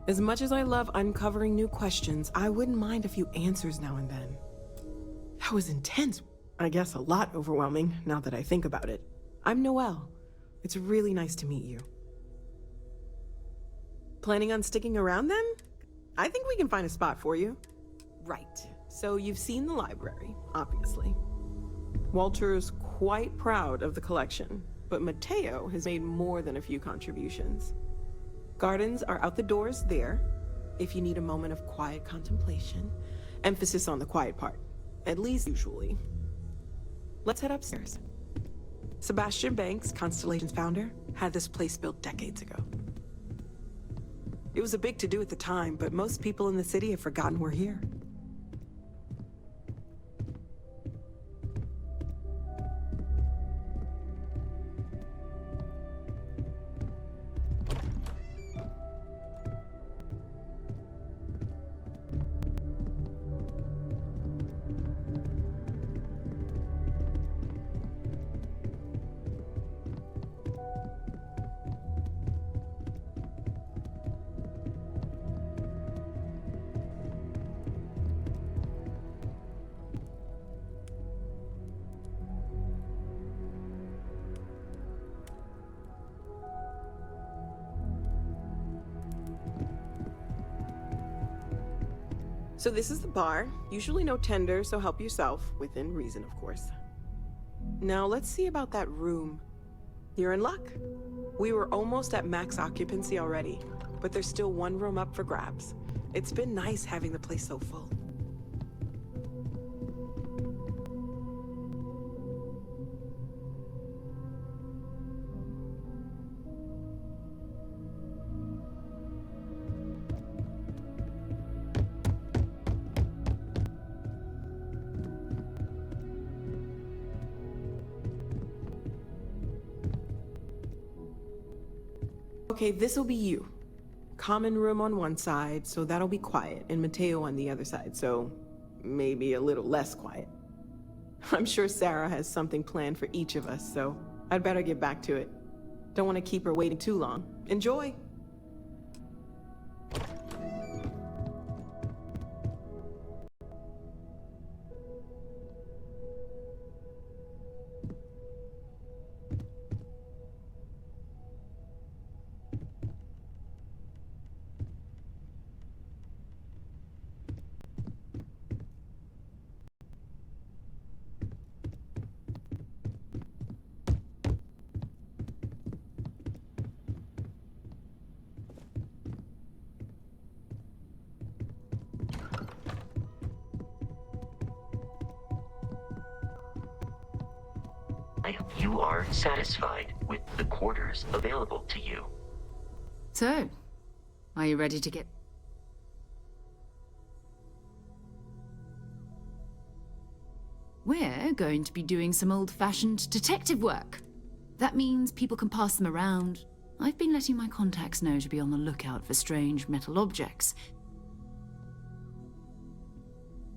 As much as I love uncovering new questions, I wouldn't mind a few answers now and then. That was intense. I guess a lot overwhelming, now that I think about it. I'm Noelle. It's really nice to meet you. Planning on sticking around then? I think we can find a spot for you. Right. So you've seen the library, obviously. Walter's quite proud of the collection, but Mateo has made more than a few contributions. Gardens are out the doors there, if you need a moment of quiet contemplation. Emphasis on the quiet part, at least usually. Let's head upstairs. Sebastian Banks, Constellation's founder, had this place built decades ago. It was a big to-do at the time, but most people in the city have forgotten we're here. So this is the bar. Usually no tender, so help yourself, within reason, of course. Now let's see about that room. You're in luck. We were almost at max occupancy already, but there's still one room up for grabs. It's been nice having the place so full. Okay, this'll be you. Common room on one side, so that'll be quiet, and Mateo on the other side, so maybe a little less quiet. I'm sure Sarah has something planned for each of us, so I'd better get back to it. Don't want to keep her waiting too long. Enjoy! I hope you are satisfied with the quarters available to you. So, are you ready to get... We're going to be doing some old-fashioned detective work. That means people can pass them around. I've been letting my contacts know to be on the lookout for strange metal objects.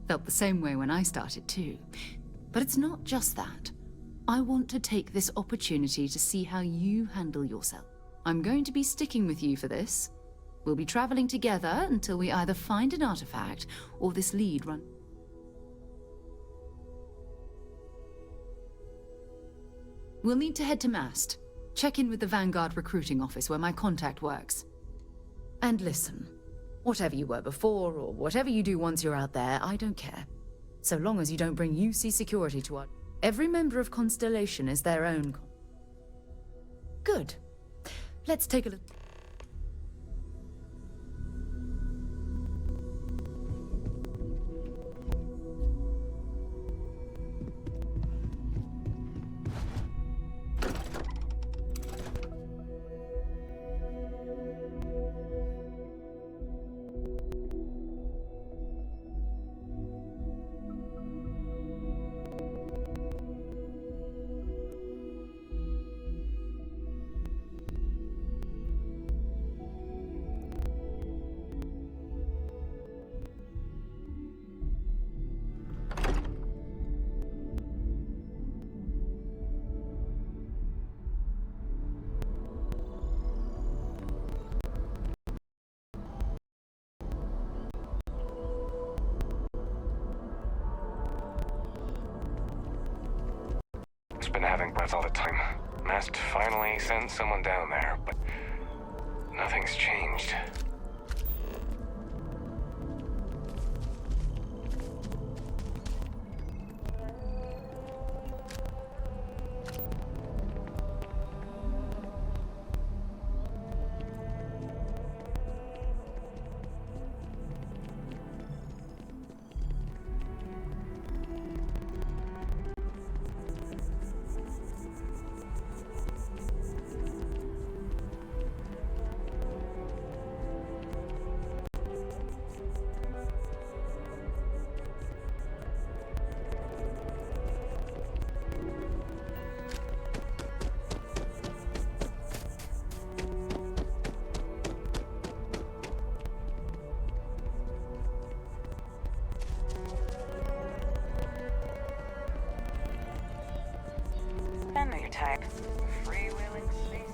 Felt the same way when I started too. But it's not just that. I want to take this opportunity to see how you handle yourself. I'm going to be sticking with you for this. We'll be traveling together until we either find an artifact or this lead run. We'll need to head to Mast. Check in with the Vanguard recruiting office where my contact works. And listen, whatever you were before or whatever you do once you're out there, I don't care. So long as you don't bring UC security to our... Every member of Constellation is their own... Good. Let's take a look. having breaths all the time. Mast finally sent someone down there, but nothing's changed. I know your type. Freewheeling species.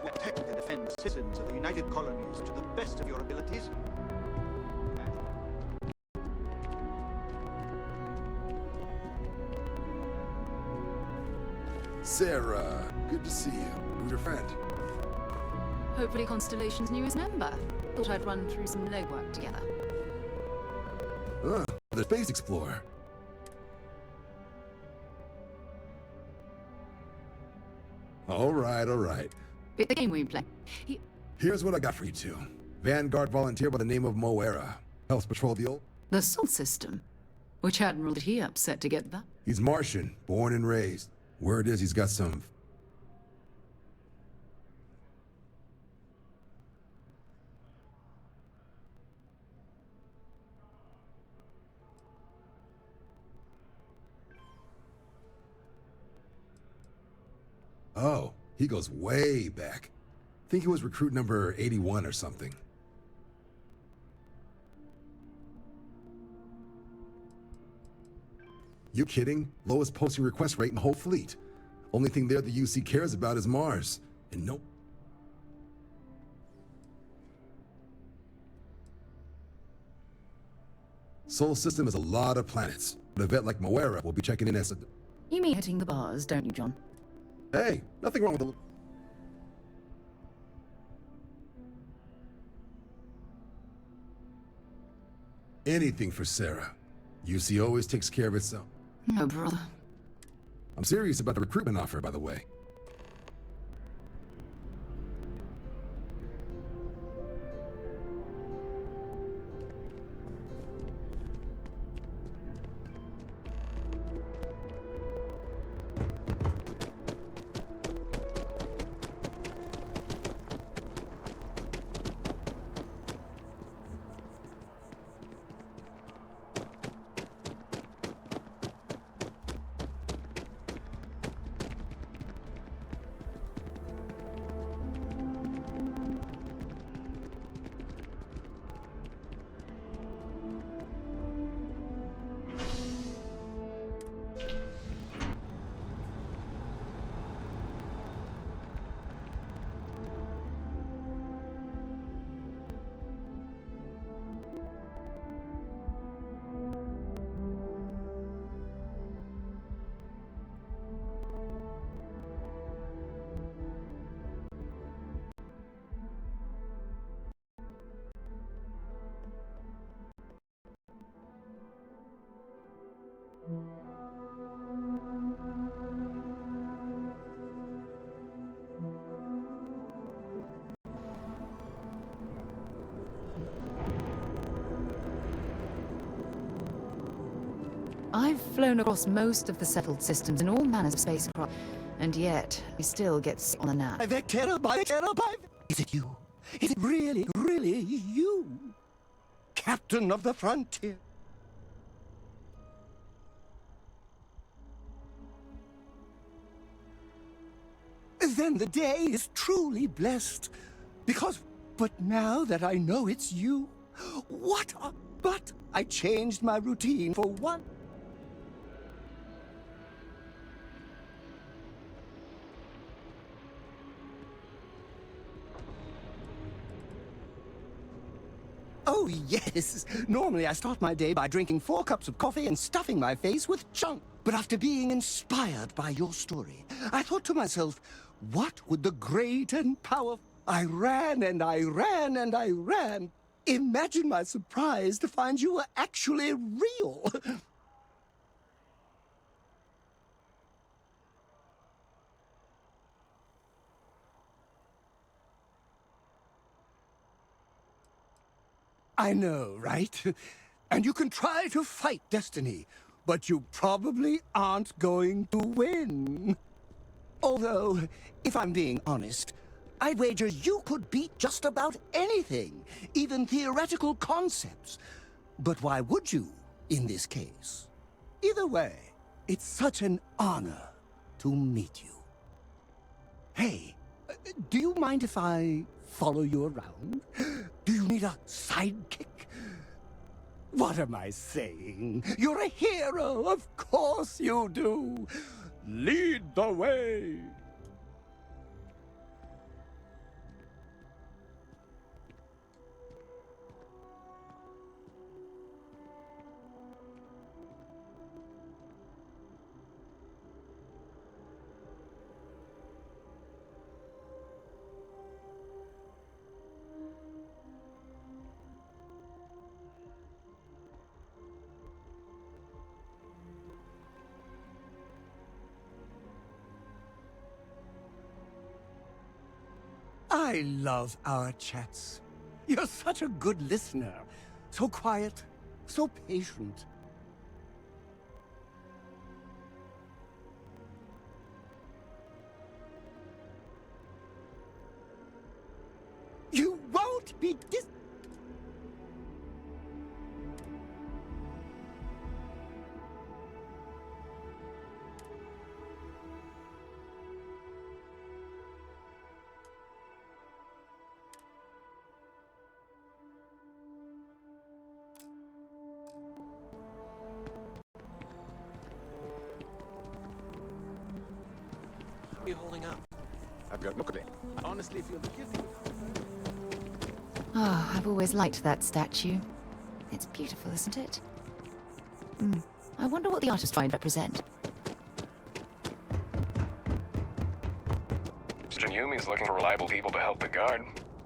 Protect and defend citizens of the United Colonies to the best of your abilities. Sarah, good to see you. Who's your friend? Hopefully Constellation's newest member. Thought I'd run through some legwork together. The space explorer. All right. Bit the game we play. Here's what I got for you two. Vanguard volunteer by the name of Moera. Helps patrol the old... The Sol system. Which admiral did he upset to get that? He's Martian, born and raised. Word is he's got some... Oh, he goes way back. Think he was recruit number 81 or something. You kidding? Lowest posting request rate in the whole fleet. Only thing there the UC cares about is Mars. And nope. Sol system has a lot of planets. But a vet like Moera will be checking in as a... You mean hitting the bars, don't you, John? Hey, nothing wrong with the... Anything for Sarah. UC always takes care of itself. No, brother. I'm serious about the recruitment offer, by the way. I've flown across most of the settled systems in all manners of spacecraft, and yet I still get sick on the nap. Is it you? Is it really, really you? Captain of the frontier? Then the day is truly blessed. But now that I know it's you, but I changed my routine for one. Oh, yes. Normally I start my day by drinking 4 cups of coffee and stuffing my face with chunk. But after being inspired by your story, I thought to myself, what would the great and powerful... I ran and I ran and I ran. Imagine my surprise to find you were actually real. I know, right? And you can try to fight destiny, but you probably aren't going to win. Although, if I'm being honest, I'd wager you could beat just about anything, even theoretical concepts. But why would you, in this case? Either way, it's such an honor to meet you. Hey, do you mind if I follow you around? Do you need a sidekick? What am I saying? You're a hero, of course you do. Lead the way. I love our chats. You're such a good listener. So quiet, so patient. You won't be How are you holding up? I've got look at it. I honestly feel the guilty. Oh, I've always liked that statue. It's beautiful, isn't it? I wonder what the artist trying to represent. Mr. Yumi's looking for reliable people to help the guard.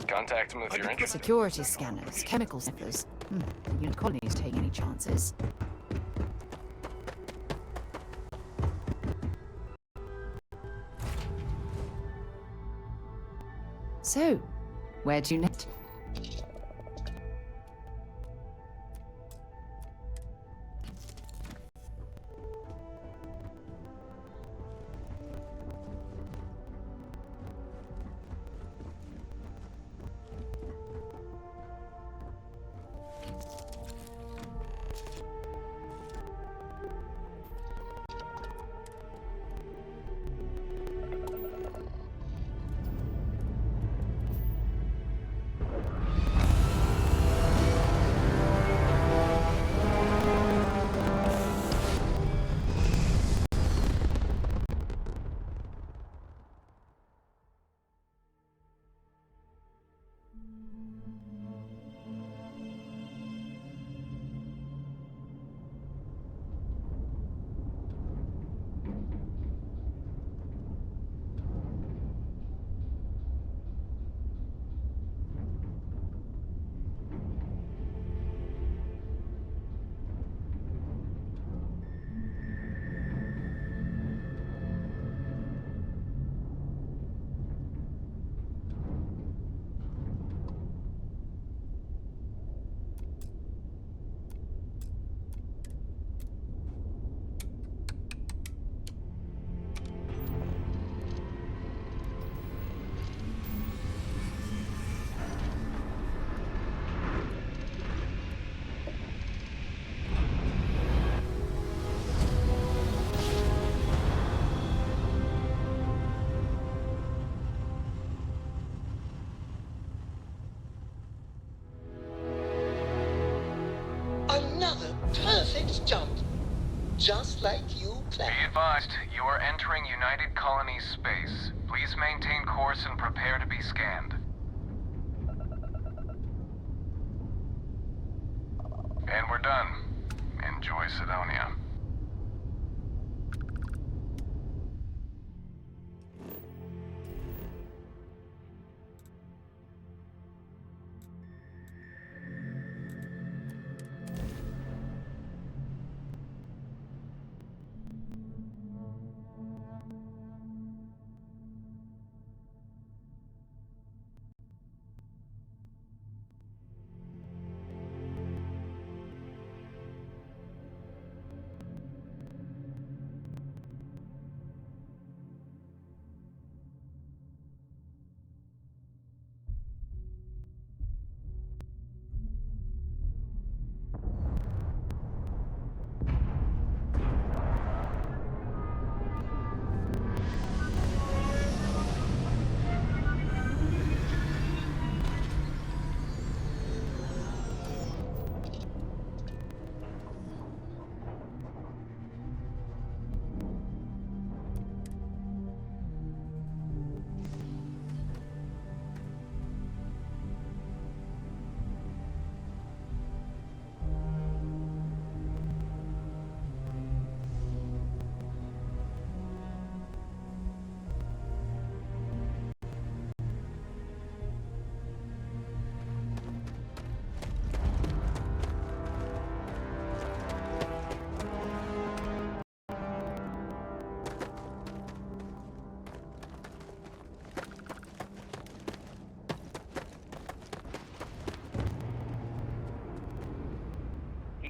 Contact him if you're interested. Security scanners, chemical sniffers. The unit colonies take any chances. So, where to next? Another perfect jump. Just like you Be planned. advised, you are entering United Colonies space. Please maintain course and prepare to be scanned. And we're done. Enjoy Sidonia.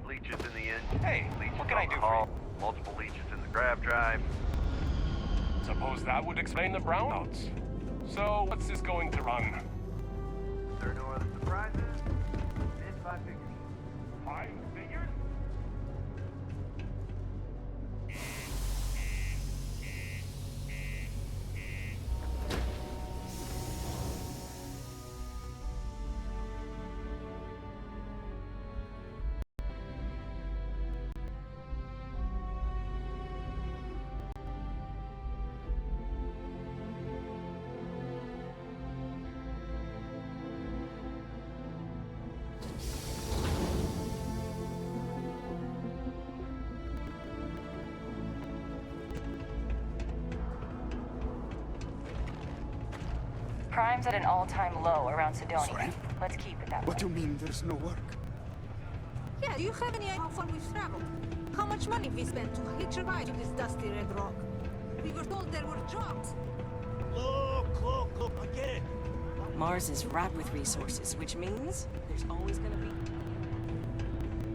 Leeches in the engine. Hey, leeches what can I on the do for hull, multiple leeches in the grav drive. Suppose that would explain the brownouts. So, what's this going to run? There are no other surprises. Mid 5 figures. 5 figures? Crime's at an all-time low around Sidonia. Let's keep it that way. What do you mean there's no work? Yeah, do you have any idea how far we've traveled? How much money we spent to hitch a ride to this dusty red rock? We were told there were jobs. Look, I get it. Mars is ripe with resources, which means there's always gonna be...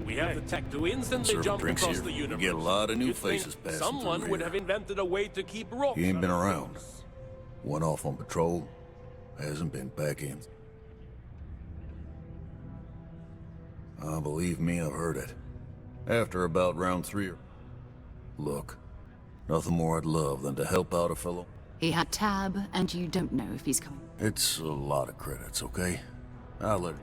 We have the tech to instantly jump across the universe. You get a lot of new You'd think faces passing someone through would here. have invented a way to keep rocks. He ain't been out of around. us. Went off on patrol. Hasn't been back in. Believe me, I've heard it. After about round 3. Look, nothing more I'd love than to help out a fellow. He had Tab, and you don't know if he's coming. It's a lot of credits, okay? I'll let...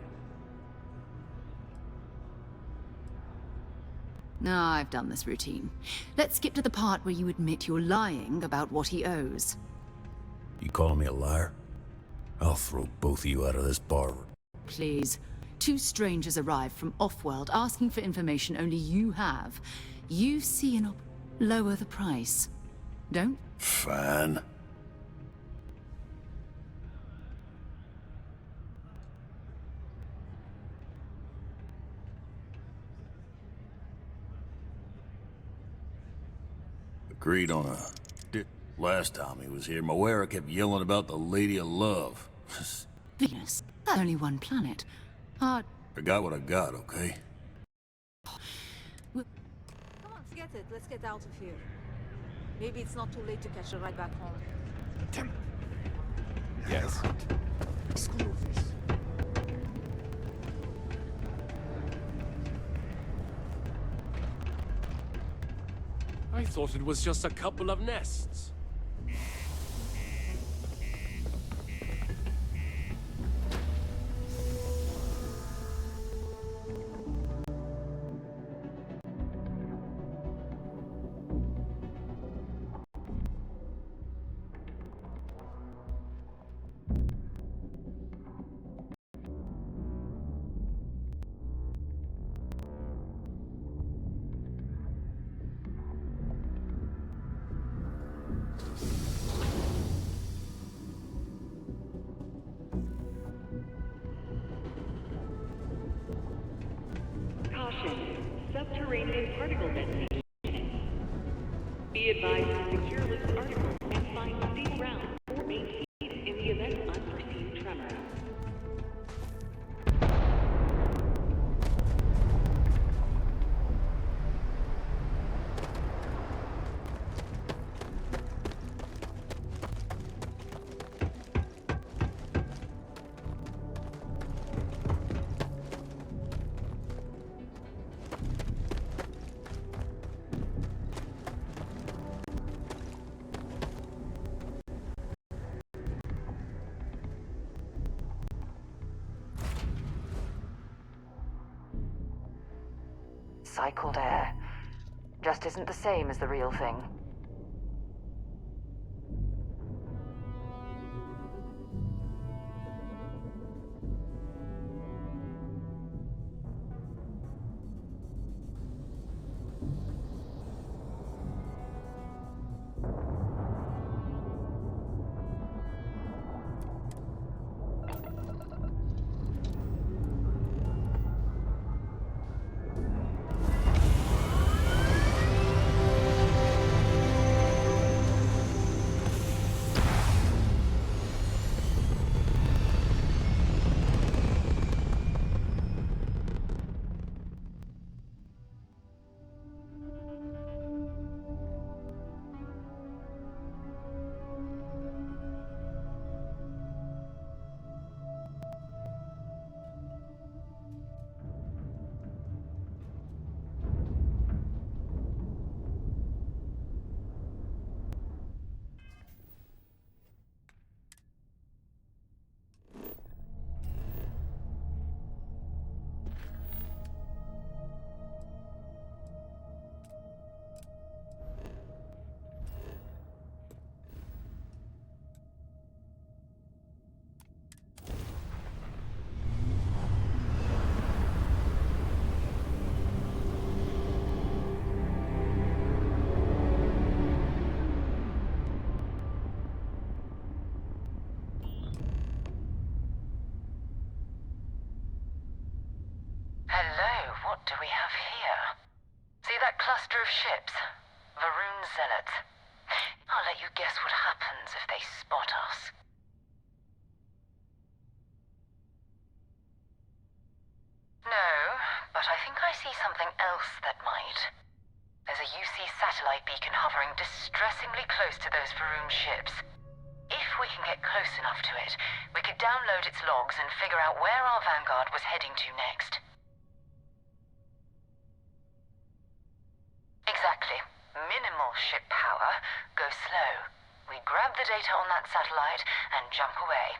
No, I've done this routine. Let's skip to the part where you admit you're lying about what he owes. You calling me a liar? I'll throw both of you out of this bar. Please. 2 strangers arrived from off-world asking for information only you have. You see an lower the price. Don't? Fine. Agreed on a... Last time he was here, Moera kept yelling about the Lady of Love. Venus. That's only one planet. Hard. I got what I got, okay? Come on, forget it. Let's get out of here. Maybe it's not too late to catch a ride back home. Yes? Screw this. I thought it was just a couple of nests. Be advised to secure list articles and find steel rounds or main feed in the event of unforeseen tremor. Cycled air. Just isn't the same as the real thing. Hello, what do we have here? See that cluster of ships? Varun Zealots. I'll let you guess what happens if they spot us. No, but I think I see something else that might. There's a UC satellite beacon hovering distressingly close to those Varun ships. If we can get close enough to it, we could download its logs and figure out where our Vanguard was heading to next. Exactly. Minimal ship power. Go slow. We grab the data on that satellite and jump away.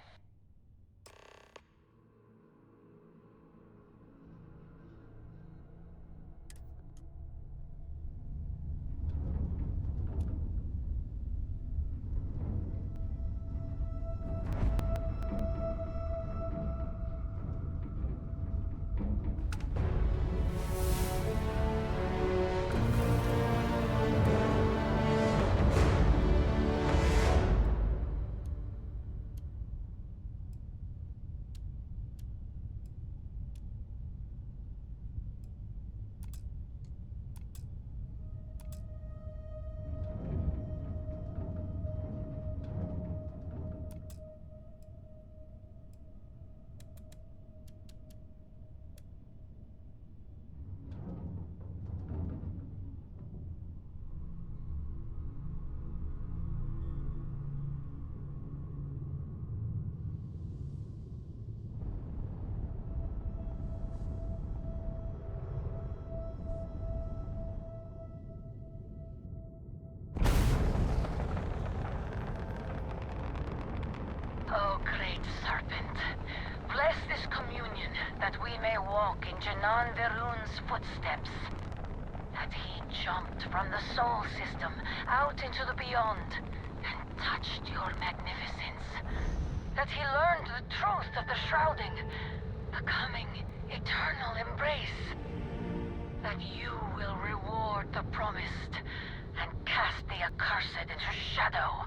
Oh, great serpent, bless this communion that we may walk in Janan Verun's footsteps. That he jumped from the soul system out into the beyond and touched your magnificence. That he learned the truth of the shrouding, the coming eternal embrace. That you will reward the promised and cast the accursed into shadow.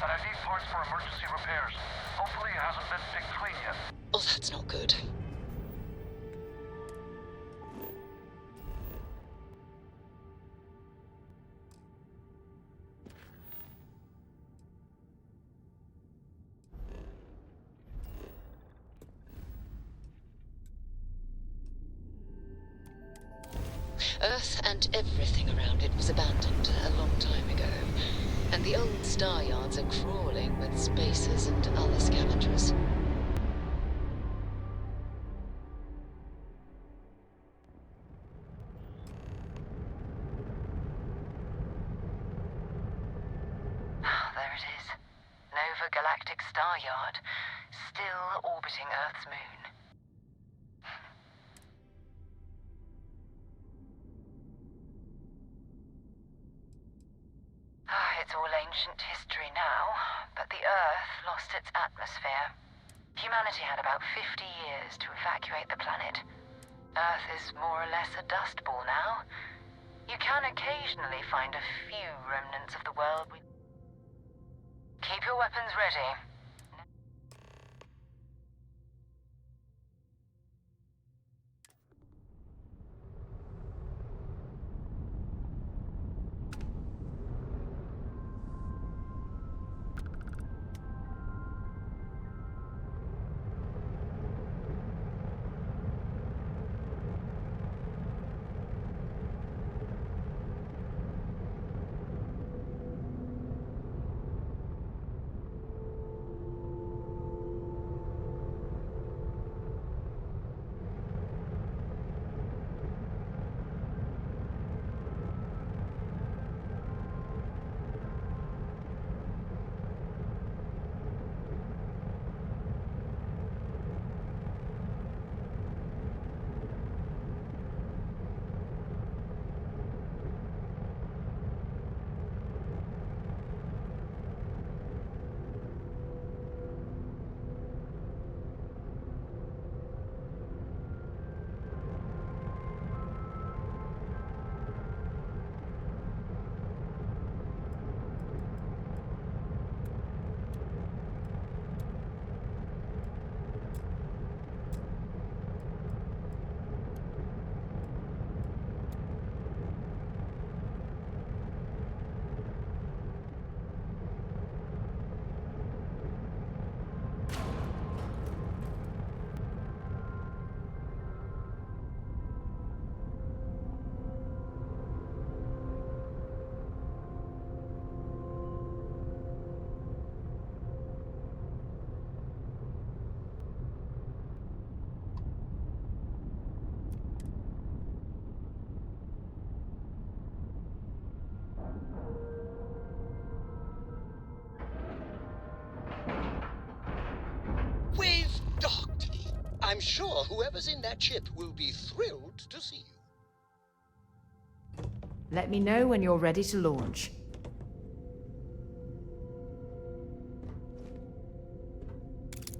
but I need parts for emergency repairs. Hopefully it hasn't been picked clean yet. Oh, that's not good. Earth and everything around it was abandoned a long time ago, and the old star yards are crawling with spacers and other scavengers. There it is. Nova Galactic Star Yard, still orbiting Earth's moon. It's all ancient history now, but the Earth lost its atmosphere. Humanity had about 50 years to evacuate the planet. Earth is more or less a dust ball now. You can occasionally find a few remnants of the world we... Keep your weapons ready. We've docked. I'm sure whoever's in that ship will be thrilled to see you. Let me know when you're ready to launch.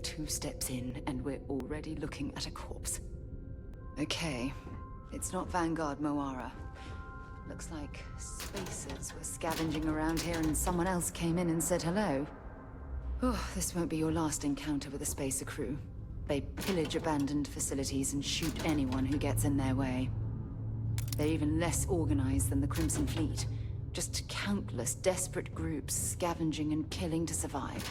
Two steps in, and we're already looking at a corpse. Okay, it's not Vanguard Moara. Looks like spacers were scavenging around here and someone else came in and said hello. Oh, this won't be your last encounter with a spacer crew. They pillage abandoned facilities and shoot anyone who gets in their way. They're even less organized than the Crimson Fleet. Just countless desperate groups scavenging and killing to survive.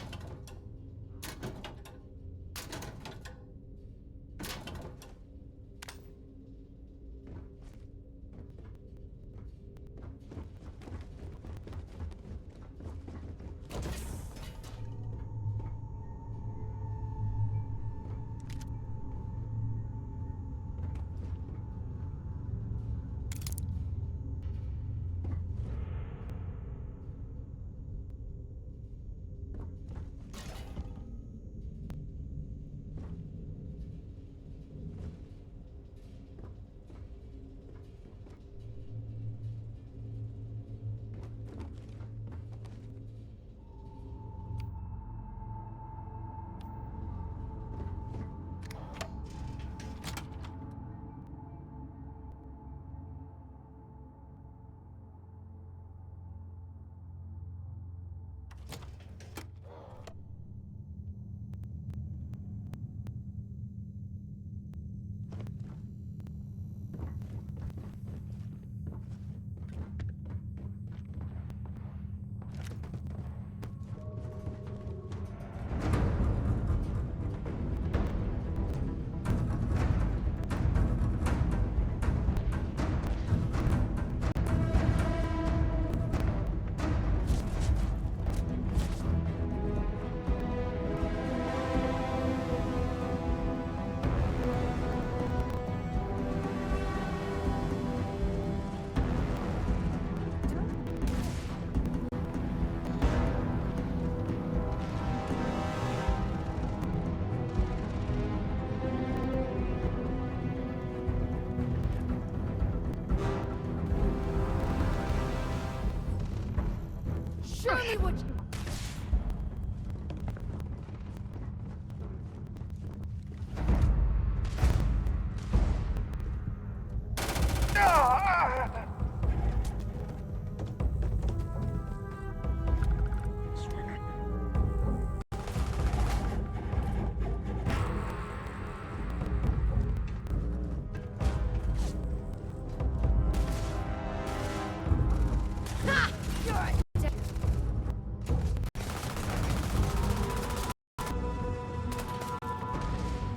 see what you...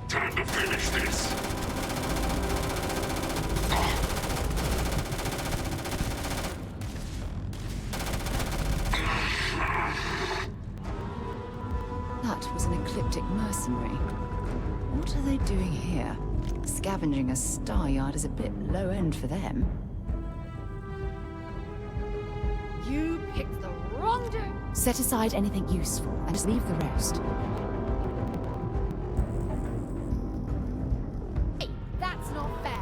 Time to finish this. That was an ecliptic mercenary. What are they doing here? Scavenging a star yard is a bit low end for them. You picked the wrong dude! Set aside anything useful and just leave the rest. Hey, that's not fair!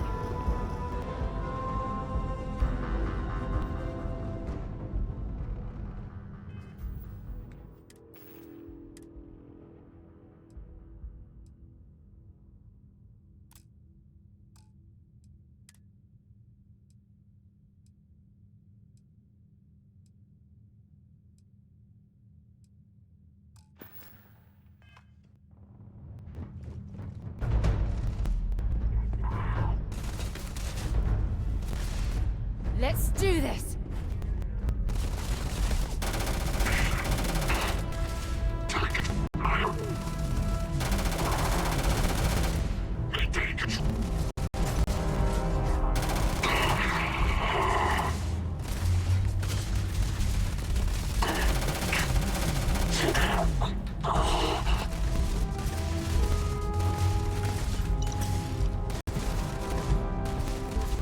Let's do this!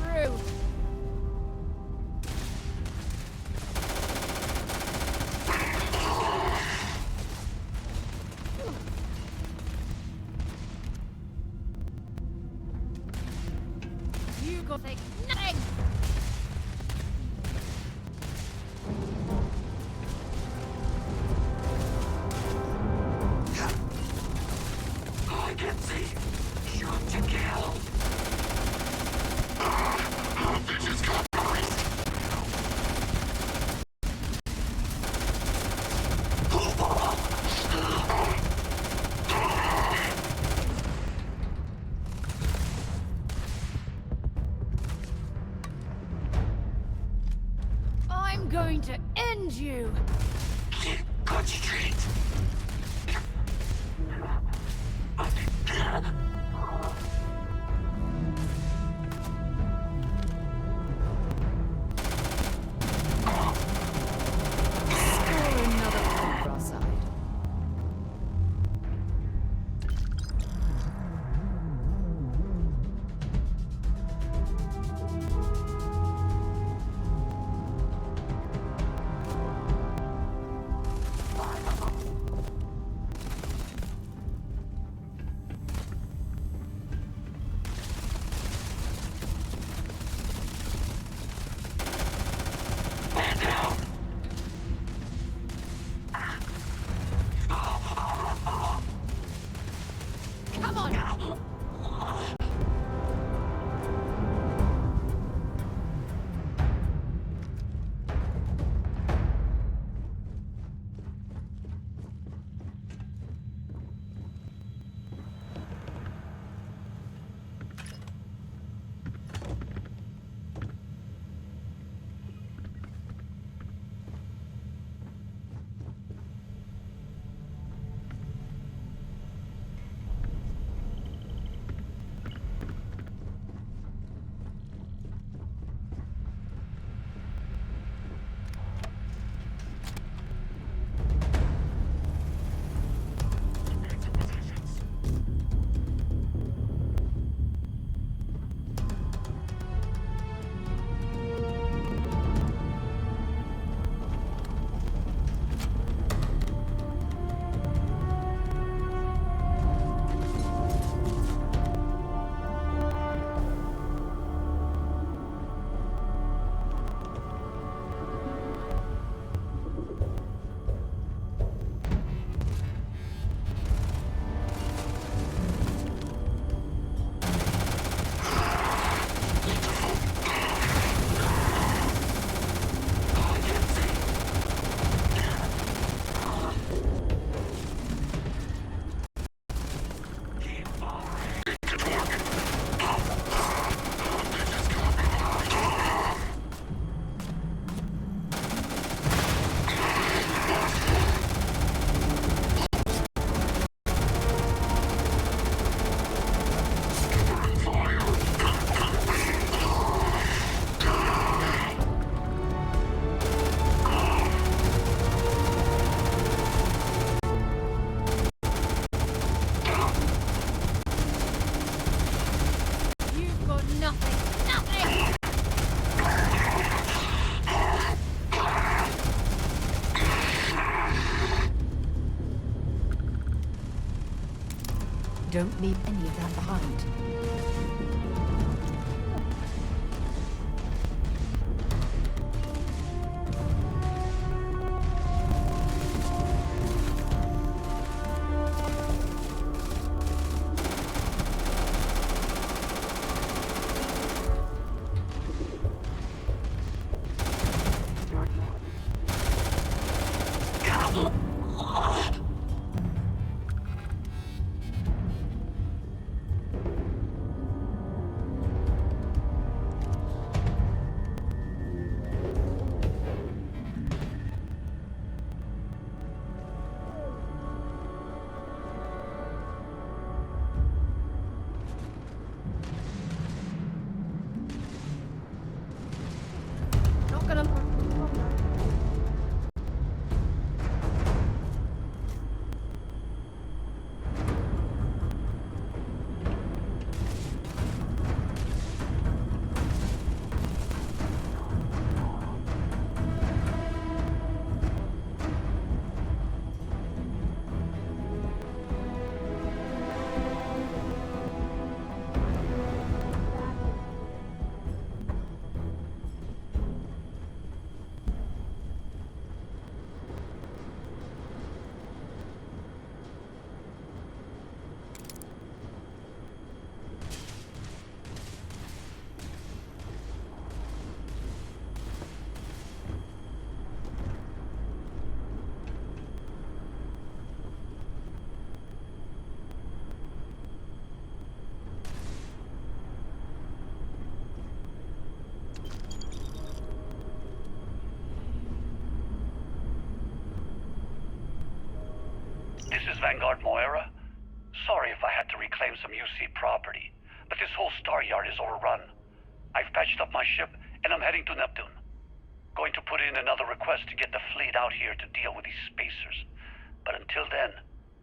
Through. You got like nothing! I can see. Shoot to kill. This is compromised. Don't leave any of that behind. This is Vanguard Moira. Sorry if I had to reclaim some UC property, but this whole star yard is overrun. I've patched up my ship, and I'm heading to Neptune. Going to put in another request to get the fleet out here to deal with these spacers. But until then,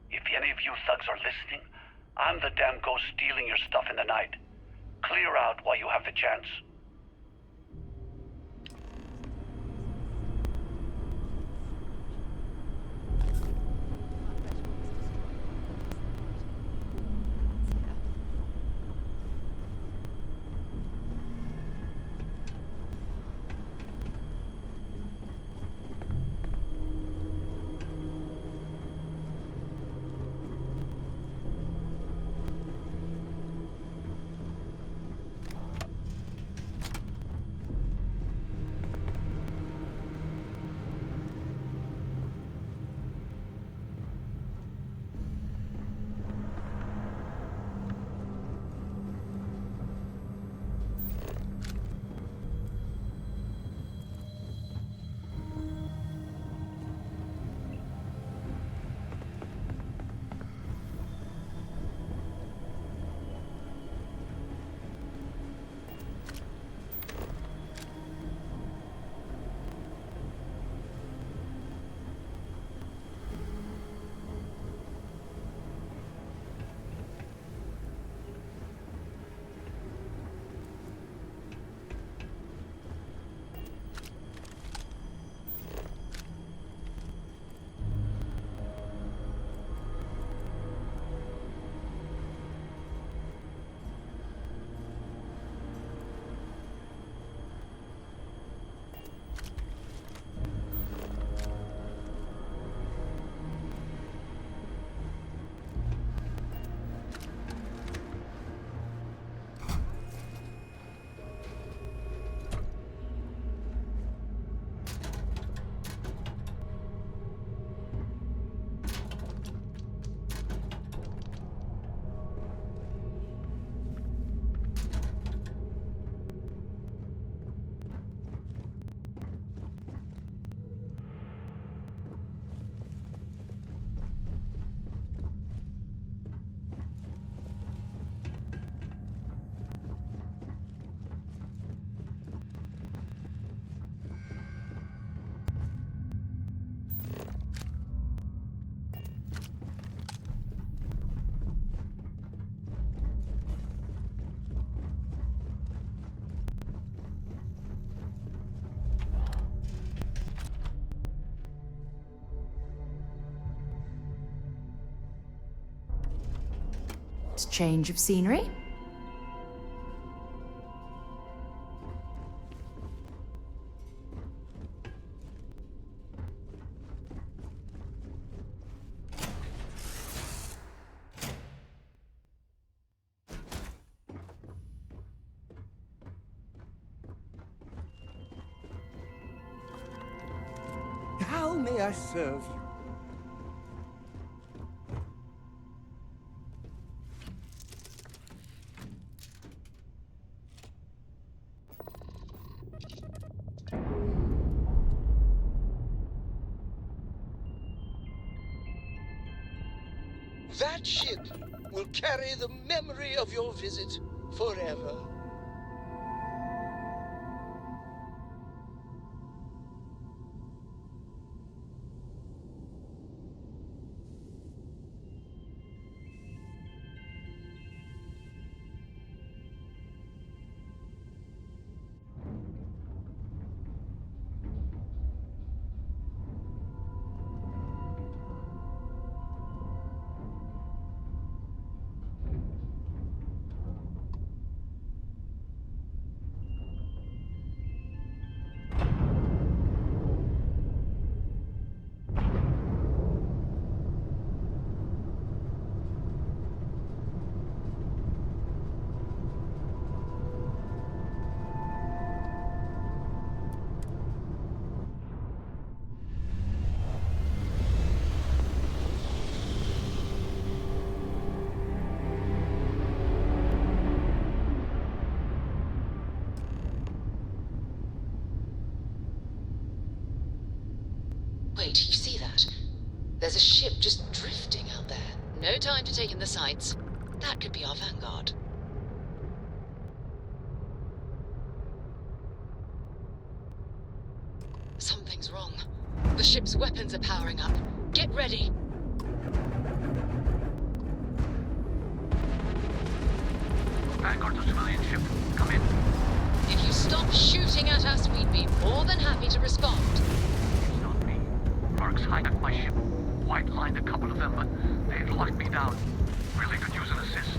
if any of you thugs are listening, I'm the damn ghost stealing your stuff in the night. Clear out while you have the chance. slight change of scenery. How may I serve you? That ship will carry the memory of your visit forever. Wait, you see that? There's a ship just drifting out there. No time to take in the sights. That could be our vanguard. Something's wrong. The ship's weapons are powering up. Get ready! Vanguard to civilian ship. Come in. If you stop shooting at us, we'd be more than happy to respond. It's not me. Mercs hijacked my ship. White lined a couple of them, but they've locked me down. Really could use an assist.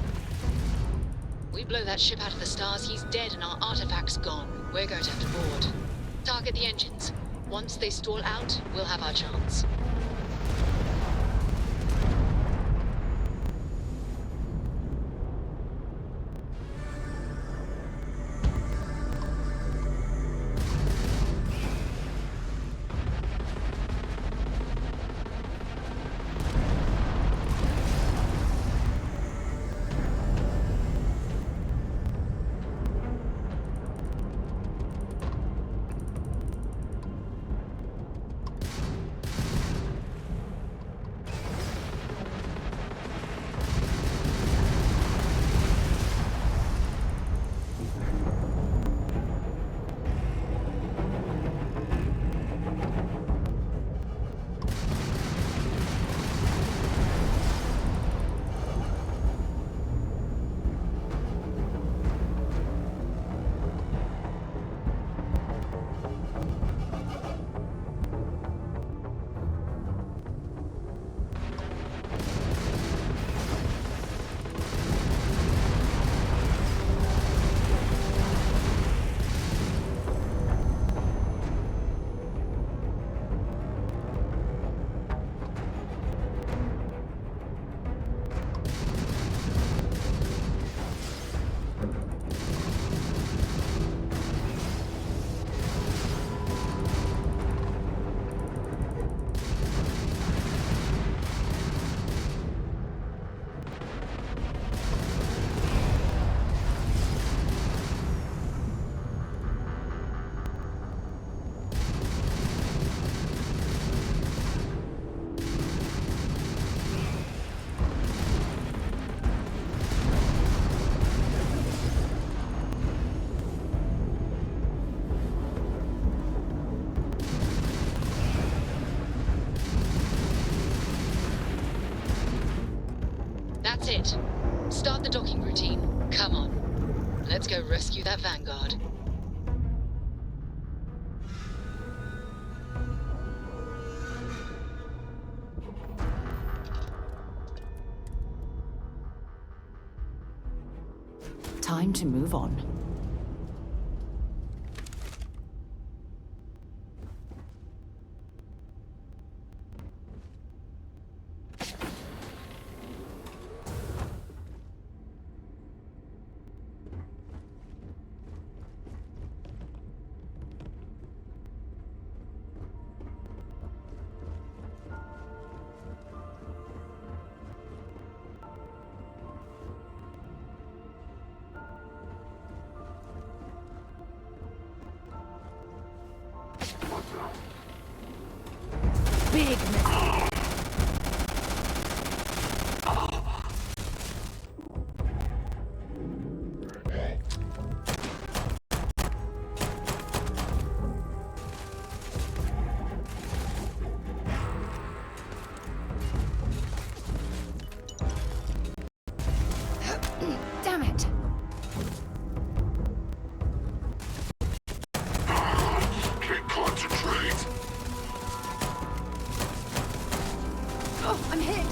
We blow that ship out of the stars, he's dead and our artifact's gone. We're going to have to board. Target the engines. Once they stall out, we'll have our chance. That's it. Start the docking routine. Come on. Let's go rescue that Vanguard. Time to move on. Big mistake. Damn it! Can't concentrate. Oh, I'm hit!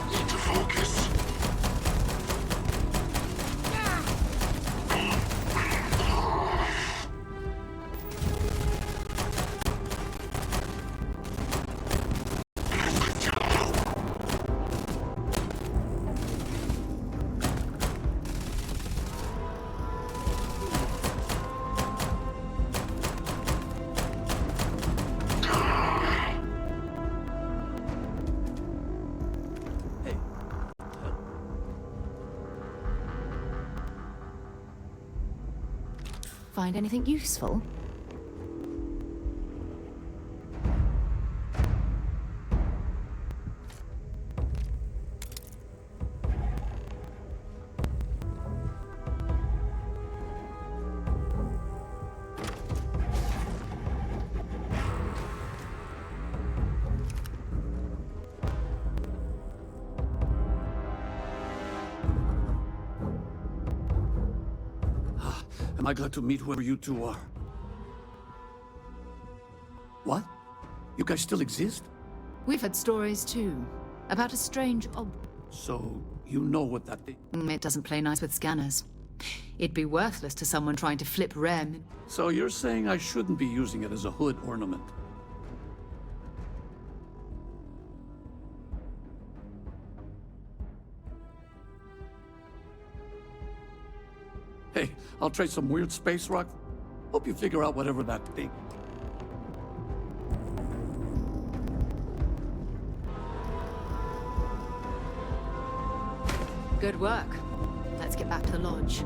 Need to focus. Find anything useful? Am I glad to meet whoever you two are? What? You guys still exist? We've had stories too, about a strange So, you know what that thing... It doesn't play nice with scanners. It'd be worthless to someone trying to flip rem. So you're saying I shouldn't be using it as a hood ornament? Hey, I'll trade some weird space rock. Hope you figure out whatever that thing... Good work. Let's get back to the lodge.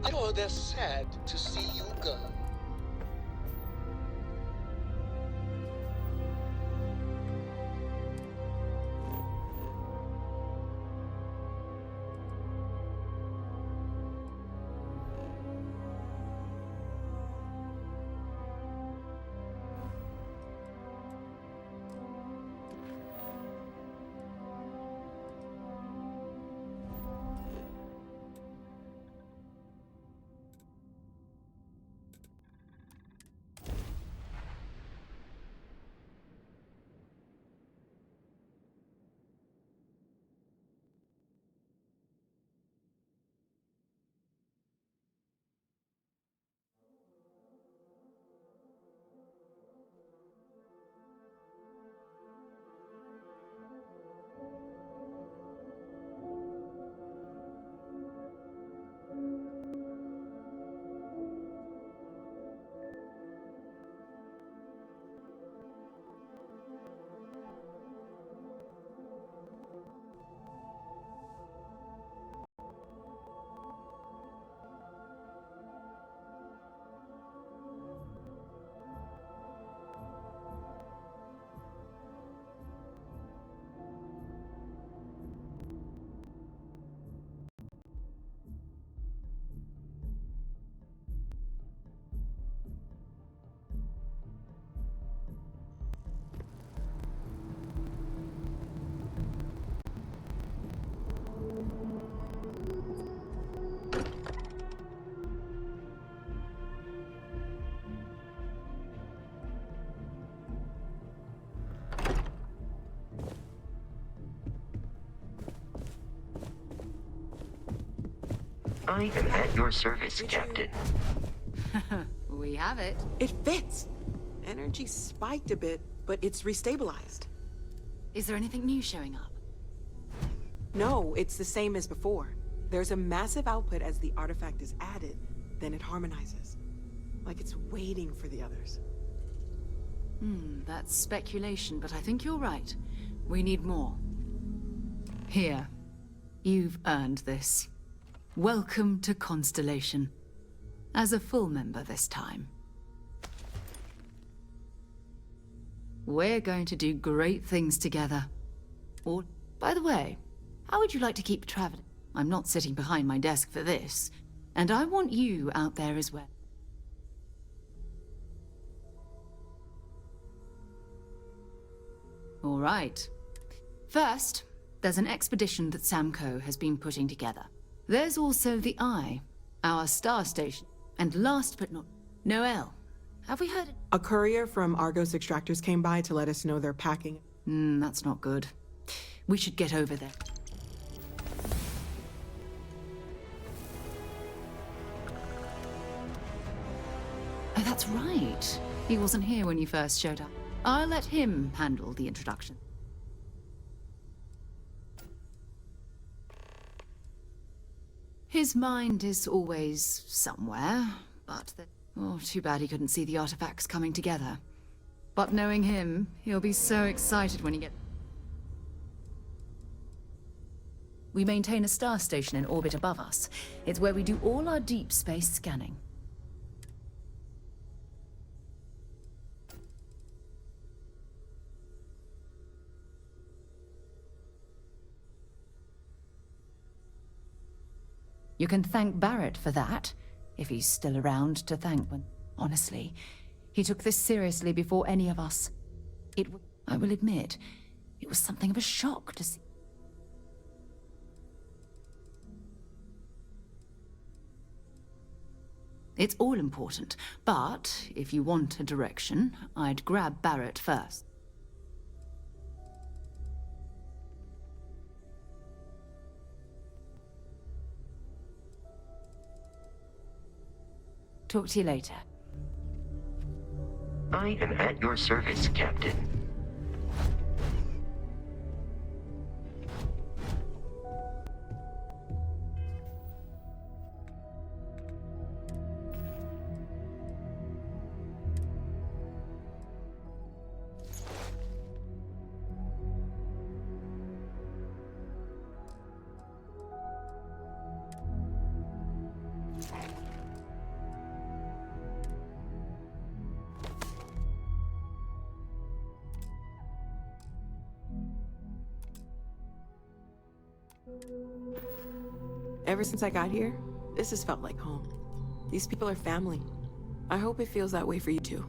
I know they're sad to see you go. I am at your service, Captain. We have it. It fits. Energy spiked a bit, but it's restabilized. Is there anything new showing up? No, it's the same as before. There's a massive output as the artifact is added, then it harmonizes. Like it's waiting for the others. That's speculation, but I think you're right. We need more. Here. You've earned this. Welcome to Constellation. As a full member this time. We're going to do great things together. Or, by the way, how would you like to keep traveling? I'm not sitting behind my desk for this. And I want you out there as well. All right. First, there's an expedition that Samco has been putting together. There's also the Eye, our star station. And last but not... Noel, have we heard... A courier from Argos Extractors came by to let us know they're packing. That's not good. We should get over there. Oh, that's right. He wasn't here when you first showed up. I'll let him handle the introduction. His mind is always somewhere, but oh, too bad he couldn't see the artifacts coming together. But knowing him, he'll be so excited when he gets... We maintain a star station in orbit above us. It's where we do all our deep space scanning. You can thank Barrett for that, if he's still around to thank when... Honestly, he took this seriously before any of us. I will admit, it was something of a shock to see. It's all important, but if you want a direction, I'd grab Barrett first. Talk to you later. I am at your service, Captain. Ever since I got here, this has felt like home. These people are family. I hope it feels that way for you too.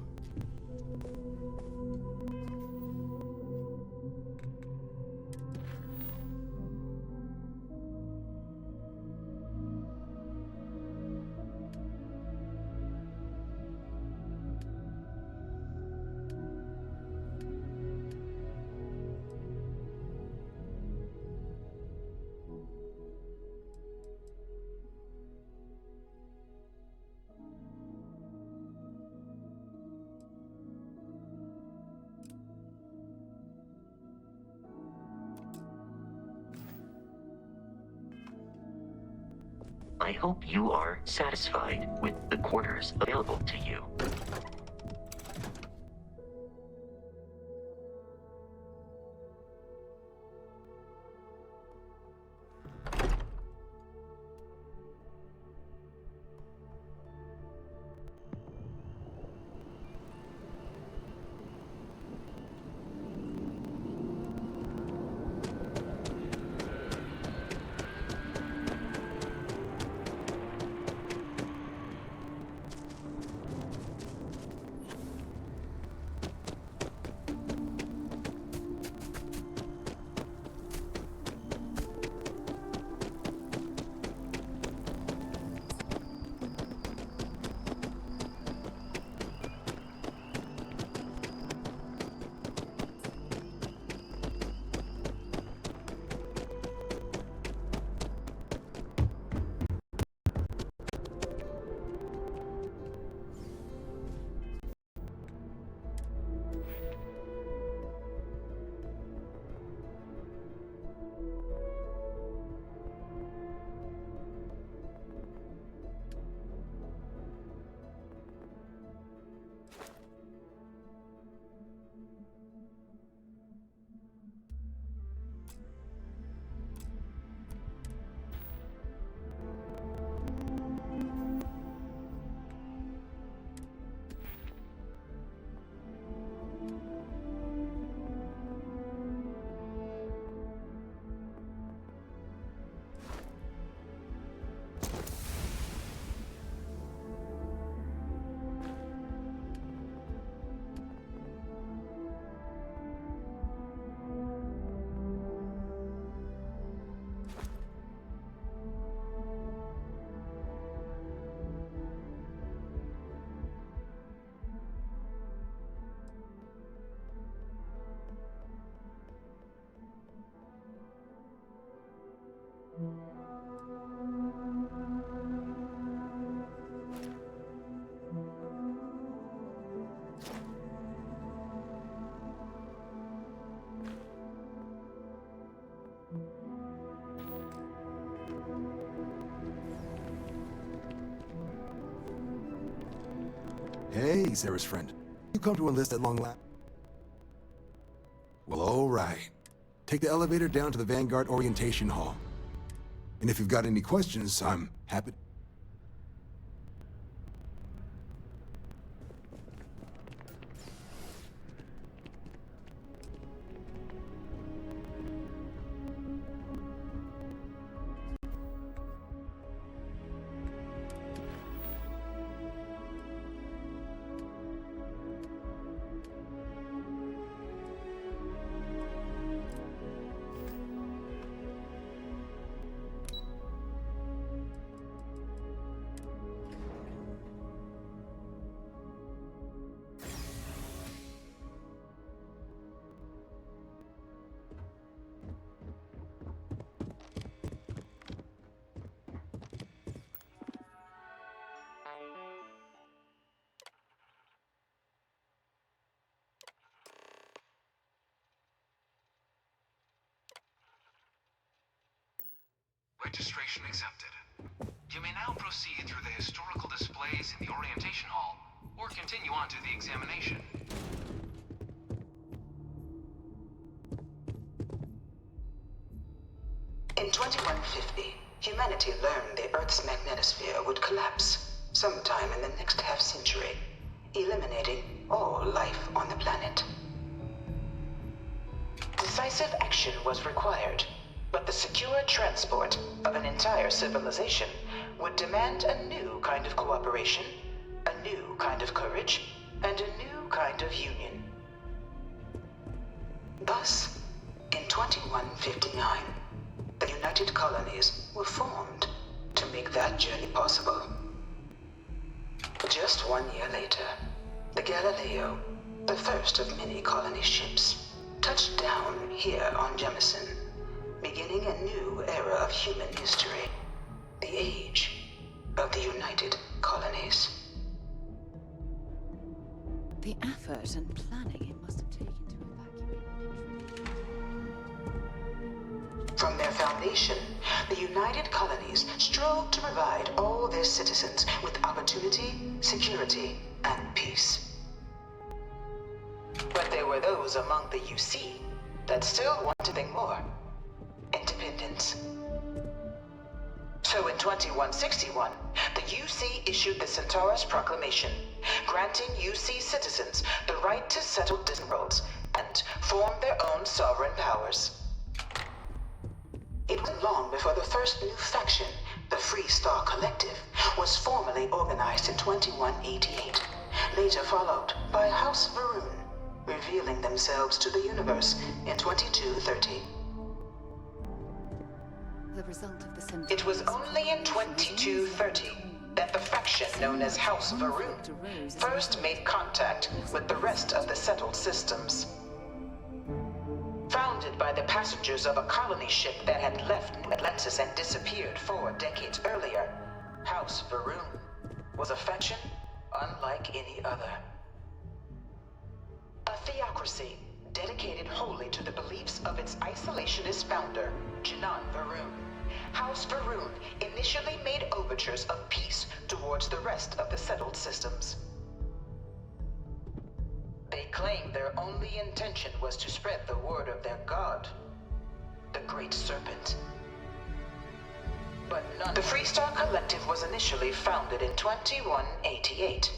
I hope you are satisfied with the quarters available to you. Hey, Sarah's friend. You come to enlist at long last? Well, all right. Take the elevator down to the Vanguard Orientation Hall. And if you've got any questions, I'm happy. Registration accepted. You may now proceed through the historical displays in the orientation hall, or continue on to the examination. In 2150, humanity learned the Earth's magnetosphere would collapse sometime in the next half-century, eliminating all life on the planet. Decisive action was required, but the secure transport of an entire civilization would demand a new kind of cooperation, a new kind of courage, and a new kind of union. Thus, in 2159, the United Colonies were formed to make that journey possible. Just 1 year later, the Galileo, the first of many colony ships, touched down here on Jemison, beginning a new era of human history, the age of the United Colonies. The effort and planning it must have taken to evacuate. From their foundation, the United Colonies strove to provide all their citizens with opportunity, security, and peace. But there were those among the UC that still wanted something more. Independence. So in 2161, the UC issued the Centaurus Proclamation, granting UC citizens the right to settle distant worlds and form their own sovereign powers. It wasn't long before the first new faction, the Free Star Collective, was formally organized in 2188, later followed by House Varun, revealing themselves to the universe in 2230. The result of the It was only in 2230 that the faction known as House Varun first made contact with the rest of the settled systems. Founded by the passengers of a colony ship that had left Atlantis and disappeared 4 decades earlier, House Varun was a faction unlike any other. A theocracy dedicated wholly to the beliefs of its isolationist founder, Janan Varun. House Varun initially made overtures of peace towards the rest of the settled systems. They claimed their only intention was to spread the word of their god, the Great Serpent. But none. The Freestar Collective was initially founded in 2188,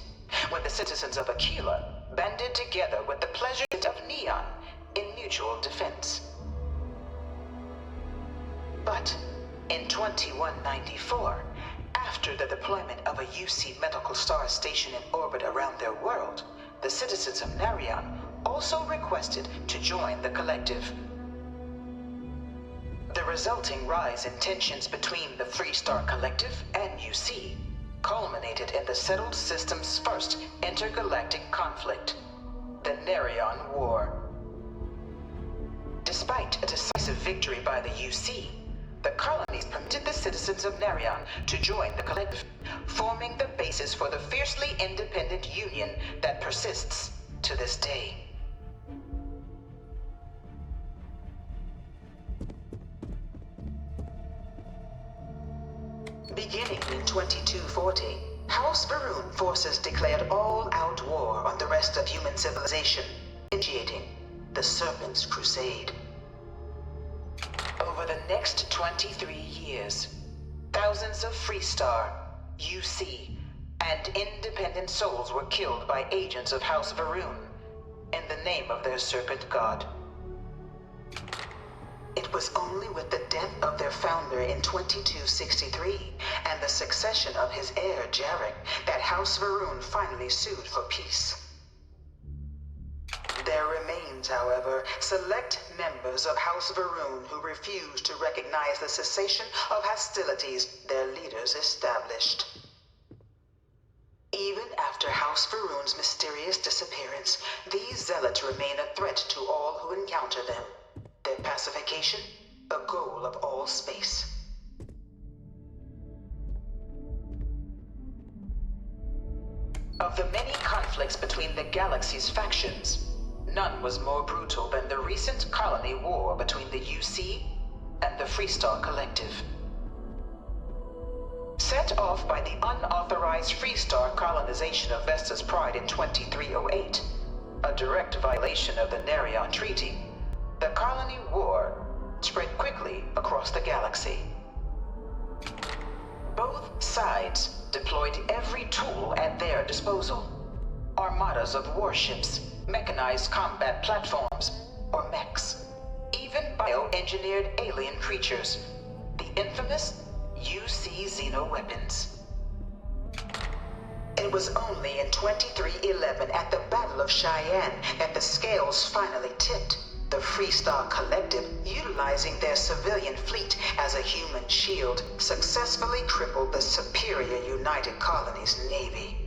when the citizens of Aquila banded together with the pleasures of Neon in mutual defense. But in 2194, after the deployment of a UC medical star station in orbit around their world, the citizens of Narion also requested to join the collective. The resulting rise in tensions between the Freestar Collective and UC culminated in the settled system's first intergalactic conflict, the Narion War. Despite a decisive victory by the UC, The colonies permitted the citizens of Narion to join the collective, forming the basis for the fiercely independent union that persists to this day. Beginning in 2240, House Varun forces declared all-out war on the rest of human civilization, initiating the Serpent's Crusade. Over the next 23 years, thousands of Freestar, UC, and independent souls were killed by agents of House Varun in the name of their serpent god. It was only with the death of their founder in 2263 and the succession of his heir, Jarek, that House Varun finally sued for peace. There remains, however, select members of House Varun who refuse to recognize the cessation of hostilities their leaders established. Even after House Varun's mysterious disappearance, these zealots remain a threat to all who encounter them. Their pacification, a goal of all space. Of the many conflicts between the galaxy's factions, none was more brutal than the recent colony war between the UC and the Freestar Collective. Set off by the unauthorized Freestar colonization of Vesta's Pride in 2308, a direct violation of the Narion Treaty, the colony war spread quickly across the galaxy. Both sides deployed every tool at their disposal. Armadas of warships, mechanized combat platforms, or mechs. Even bioengineered alien creatures, the infamous UC xeno-weapons. It was only in 2311 at the Battle of Cheyenne that the scales finally tipped. The Freestar Collective, utilizing their civilian fleet as a human shield, successfully crippled the superior United Colonies Navy.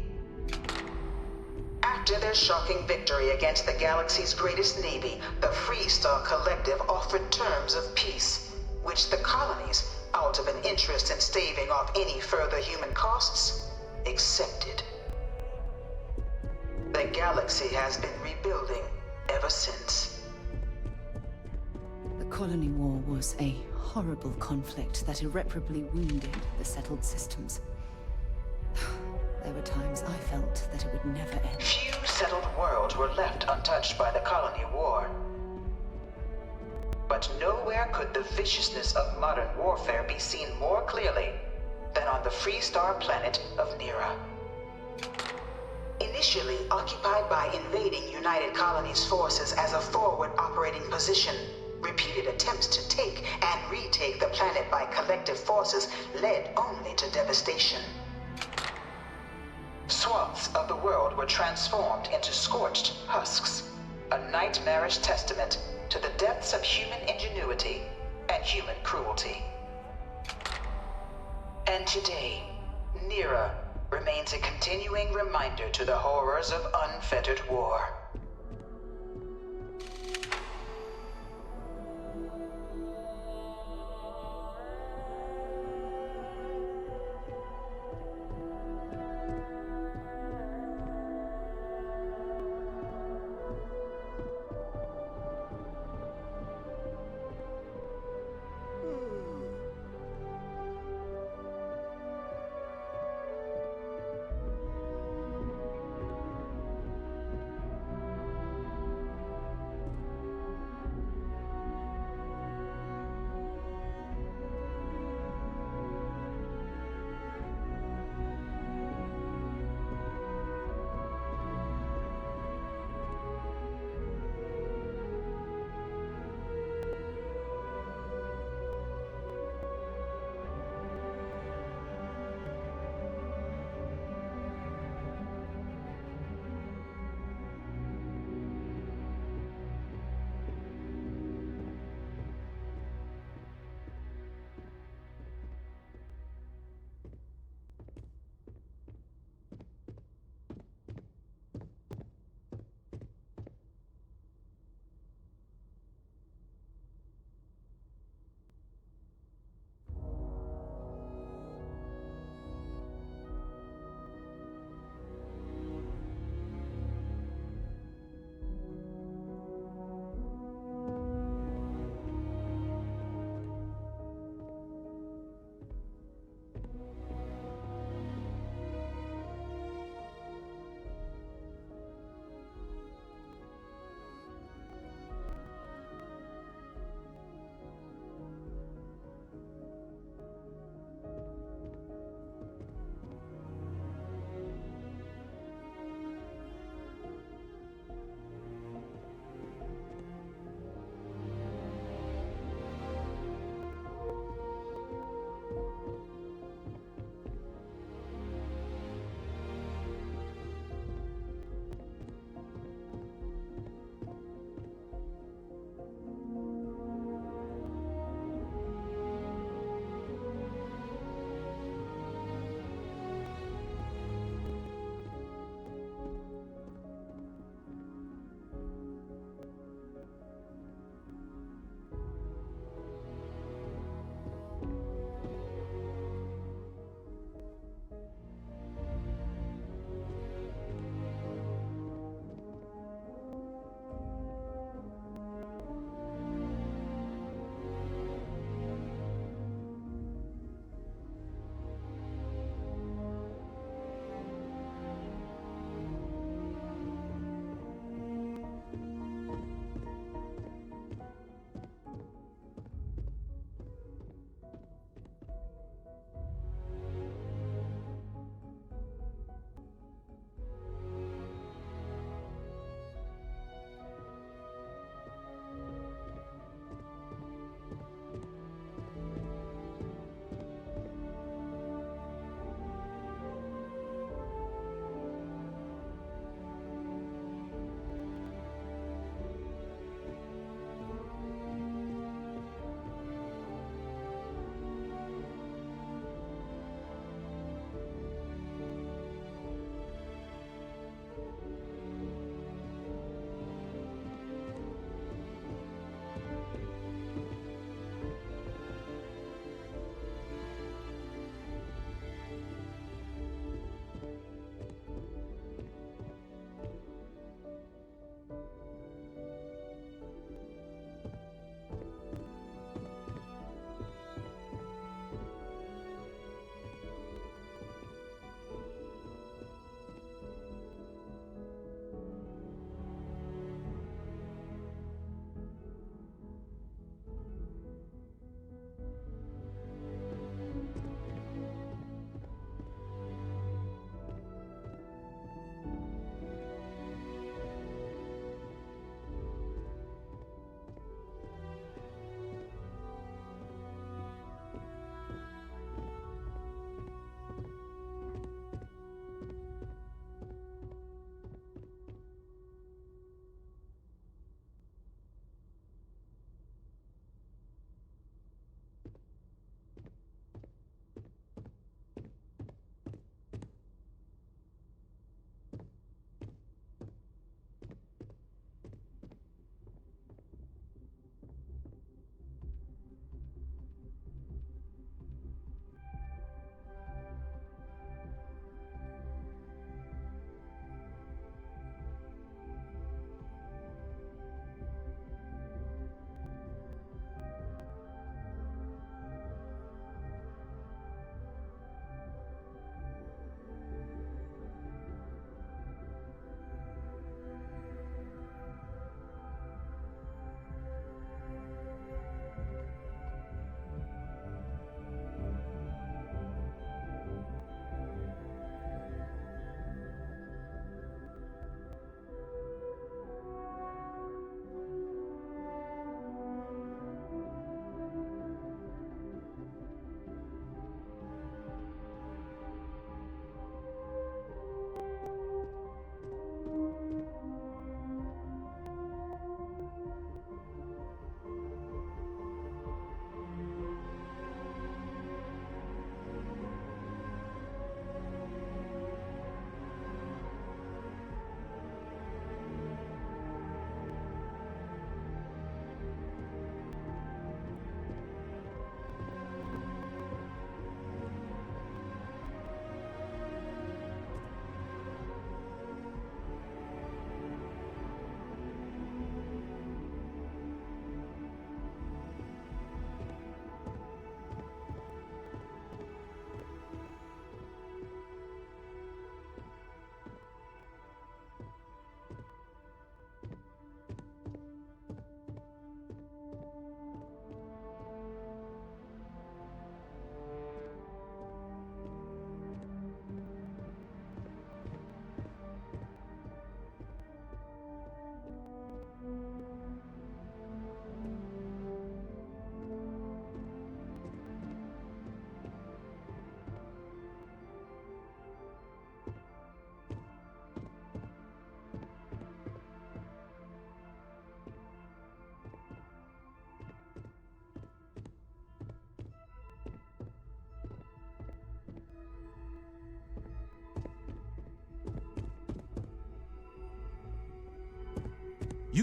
After their shocking victory against the galaxy's greatest navy, the Freestar Collective offered terms of peace, which the colonies, out of an interest in staving off any further human costs, accepted. The galaxy has been rebuilding ever since. The colony war was a horrible conflict that irreparably wounded the settled systems. There were times I felt that it would never end. Few settled worlds were left untouched by the colony war. But nowhere could the viciousness of modern warfare be seen more clearly than on the Freestar planet of Nira. Initially occupied by invading United Colonies forces as a forward operating position, repeated attempts to take and retake the planet by collective forces led only to devastation. Swaths of the world were transformed into scorched husks, a nightmarish testament to the depths of human ingenuity and human cruelty. And today, Nira remains a continuing reminder to the horrors of unfettered war.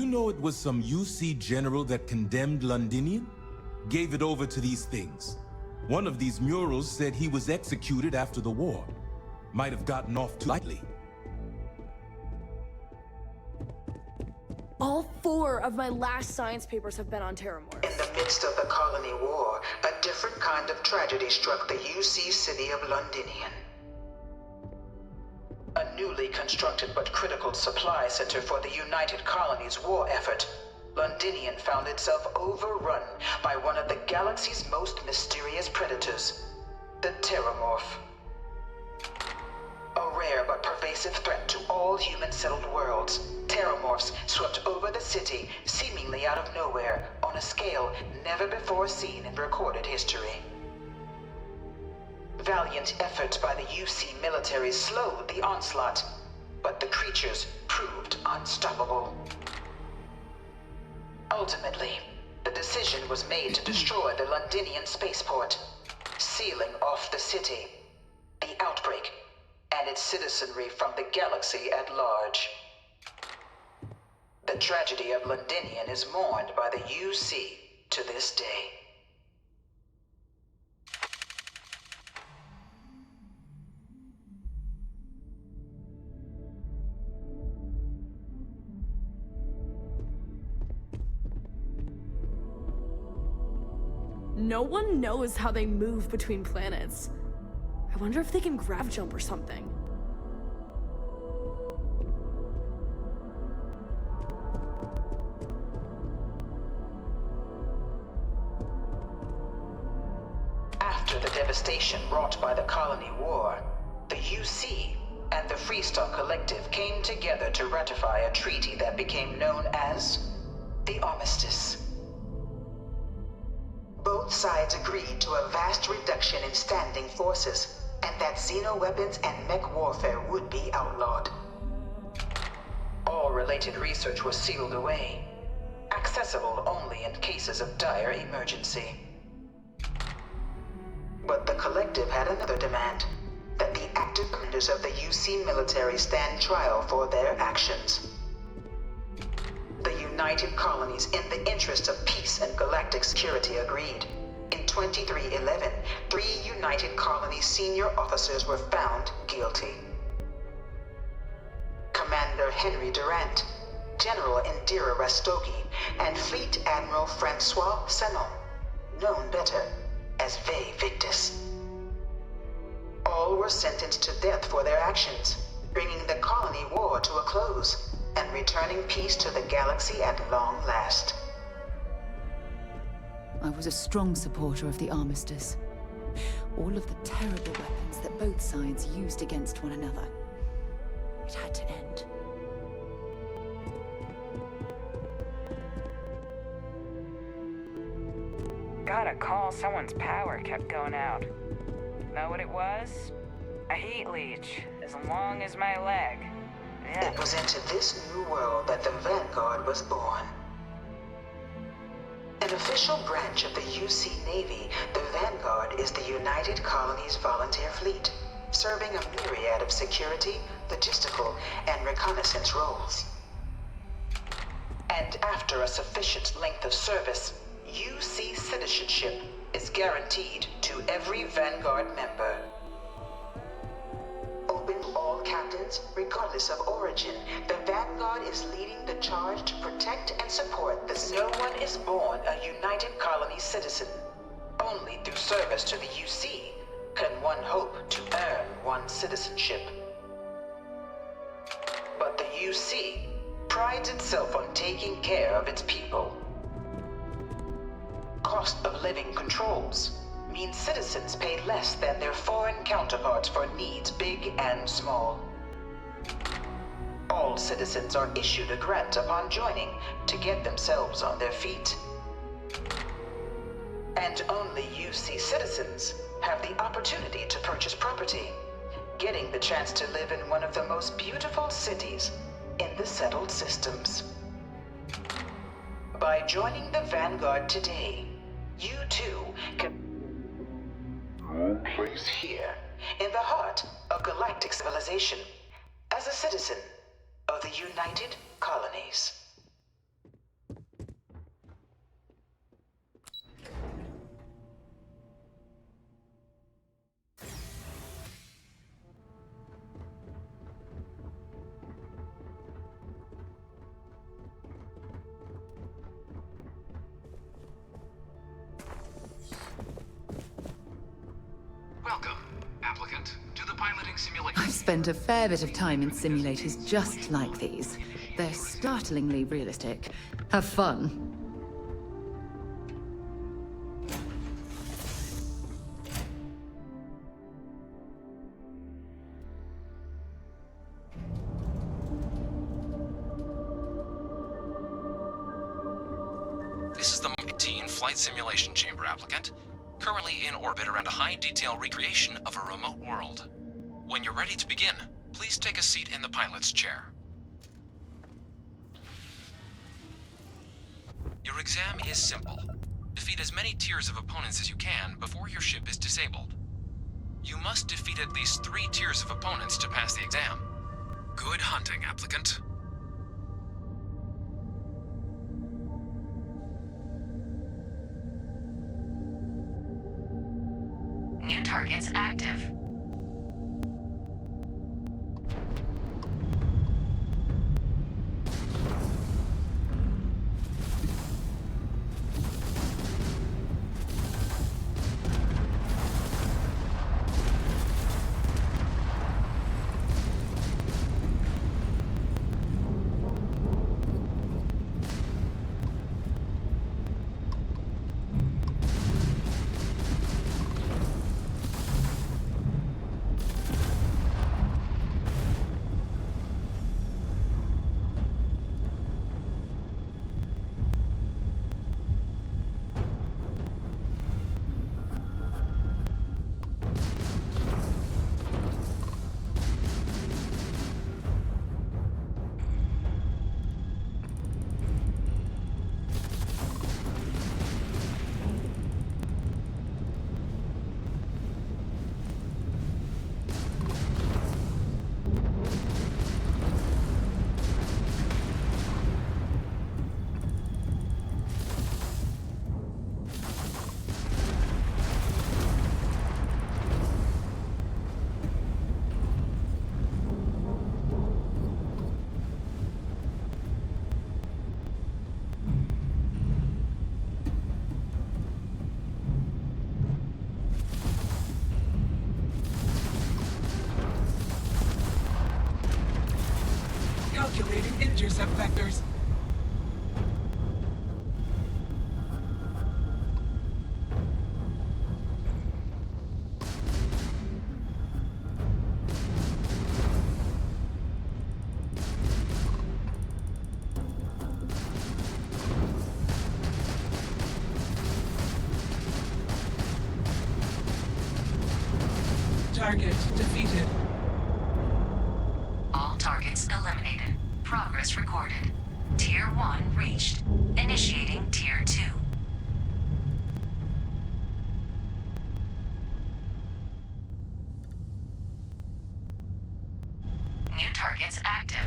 you know it was some UC general that condemned Londinian? Gave it over to these things. One of these murals said he was executed after the war. Might have gotten off too lightly. All 4 of my last science papers have been on Terramorphs. In the midst of the colony war, a different kind of tragedy struck the UC city of Londinian. A newly constructed but critical supply center for the United Colonies' war effort, Londinian found itself overrun by one of the galaxy's most mysterious predators, the Terramorph. A rare but pervasive threat to all human-settled worlds, Terramorphs swept over the city, seemingly out of nowhere, on a scale never before seen in recorded history. Valiant efforts by the UC military slowed the onslaught, but the creatures proved unstoppable. Ultimately, the decision was made to destroy the Londinian spaceport, sealing off the city, the outbreak, and its citizenry from the galaxy at large. The tragedy of Londinian is mourned by the UC to this day. No one knows how they move between planets. I wonder if they can grav jump or something. After the devastation wrought by the colony war, the UC and the Freestar Collective came together to ratify a treaty that became known as the Armistice. Both sides agreed to a vast reduction in standing forces, and that xeno-weapons and mech warfare would be outlawed. All related research was sealed away, accessible only in cases of dire emergency. But the Collective had another demand, that the active commanders of the UC military stand trial for their actions. The United Colonies, in the interest of peace and galactic security, agreed. In 2311, 3 United Colonies senior officers were found guilty. Commander Henry Durant, General Indira Rastogi, and Fleet Admiral Francois Sanon, known better as Ve Victus. All were sentenced to death for their actions, bringing the colony war to a close and returning peace to the galaxy at long last. I was a strong supporter of the Armistice. All of the terrible weapons that both sides used against one another. It had to end. Got a call someone's power kept going out. Know what it was? A heat leech, as long as my leg. Yeah. It was into this new world that the Vanguard was born. An official branch of the UC Navy, the Vanguard is the United Colonies Volunteer Fleet, serving a myriad of security, logistical, and reconnaissance roles. And after a sufficient length of service, UC citizenship is guaranteed to every Vanguard member. Open to all captains, regardless of origin, the Vanguard is leading the charge to protect and support the city. No one is born a United Colonies citizen. Only through service to the UC can one hope to earn one's citizenship. But the UC prides itself on taking care of its people. Cost of living controls means citizens pay less than their foreign counterparts for needs big and small. All citizens are issued a grant upon joining to get themselves on their feet. And only UC citizens have the opportunity to purchase property, getting the chance to live in one of the most beautiful cities in the settled systems. By joining the Vanguard today, you too can place here, in the heart of galactic civilization, as a citizen of the United Colonies. running simulations. I've spent a fair bit of time in simulators just like these. They're startlingly realistic. Have fun. This is the Mark-18 flight simulation chamber applicant, currently in orbit around a high-detail recreation of a remote world. When you're ready to begin, please take a seat in the pilot's chair. Your exam is simple. Defeat as many tiers of opponents as you can before your ship is disabled. You must defeat at least 3 tiers of opponents to pass the exam. Good hunting, applicant. New targets active. Calculating intercept vectors. Target defeated. All targets eliminated. Progress recorded. Tier 1 reached. Initiating Tier 2. New targets active.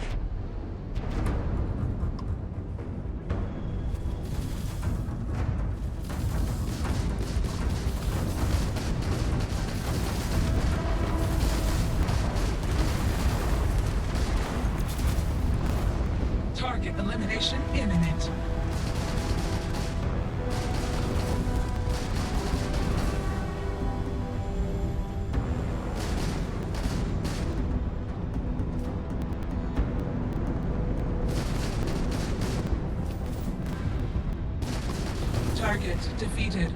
Target elimination imminent. Target defeated.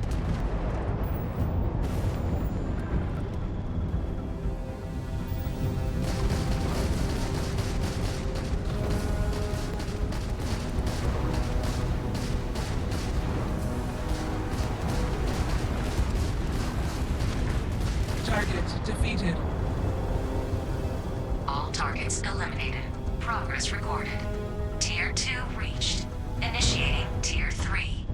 Target defeated. All targets eliminated. Progress recorded. Tier 2 reached. Initiating Tier 3.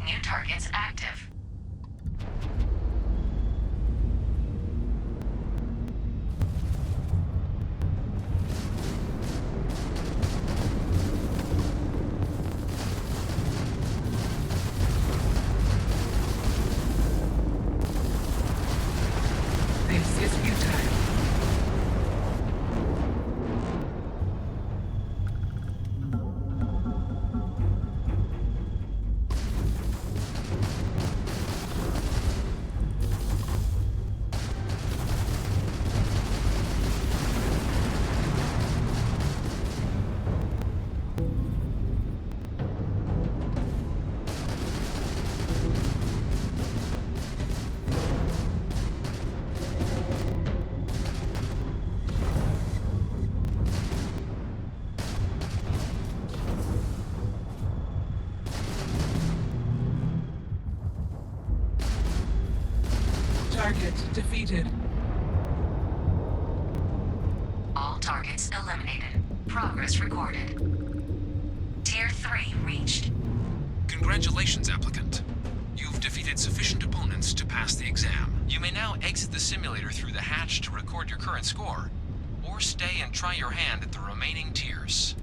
New targets active. This is futile. defeated. All targets eliminated. Progress recorded. Tier 3 reached. Congratulations, applicant. You've defeated sufficient opponents to pass the exam. You may now exit the simulator through the hatch to record your current score, or stay and try your hand at the remaining tiers.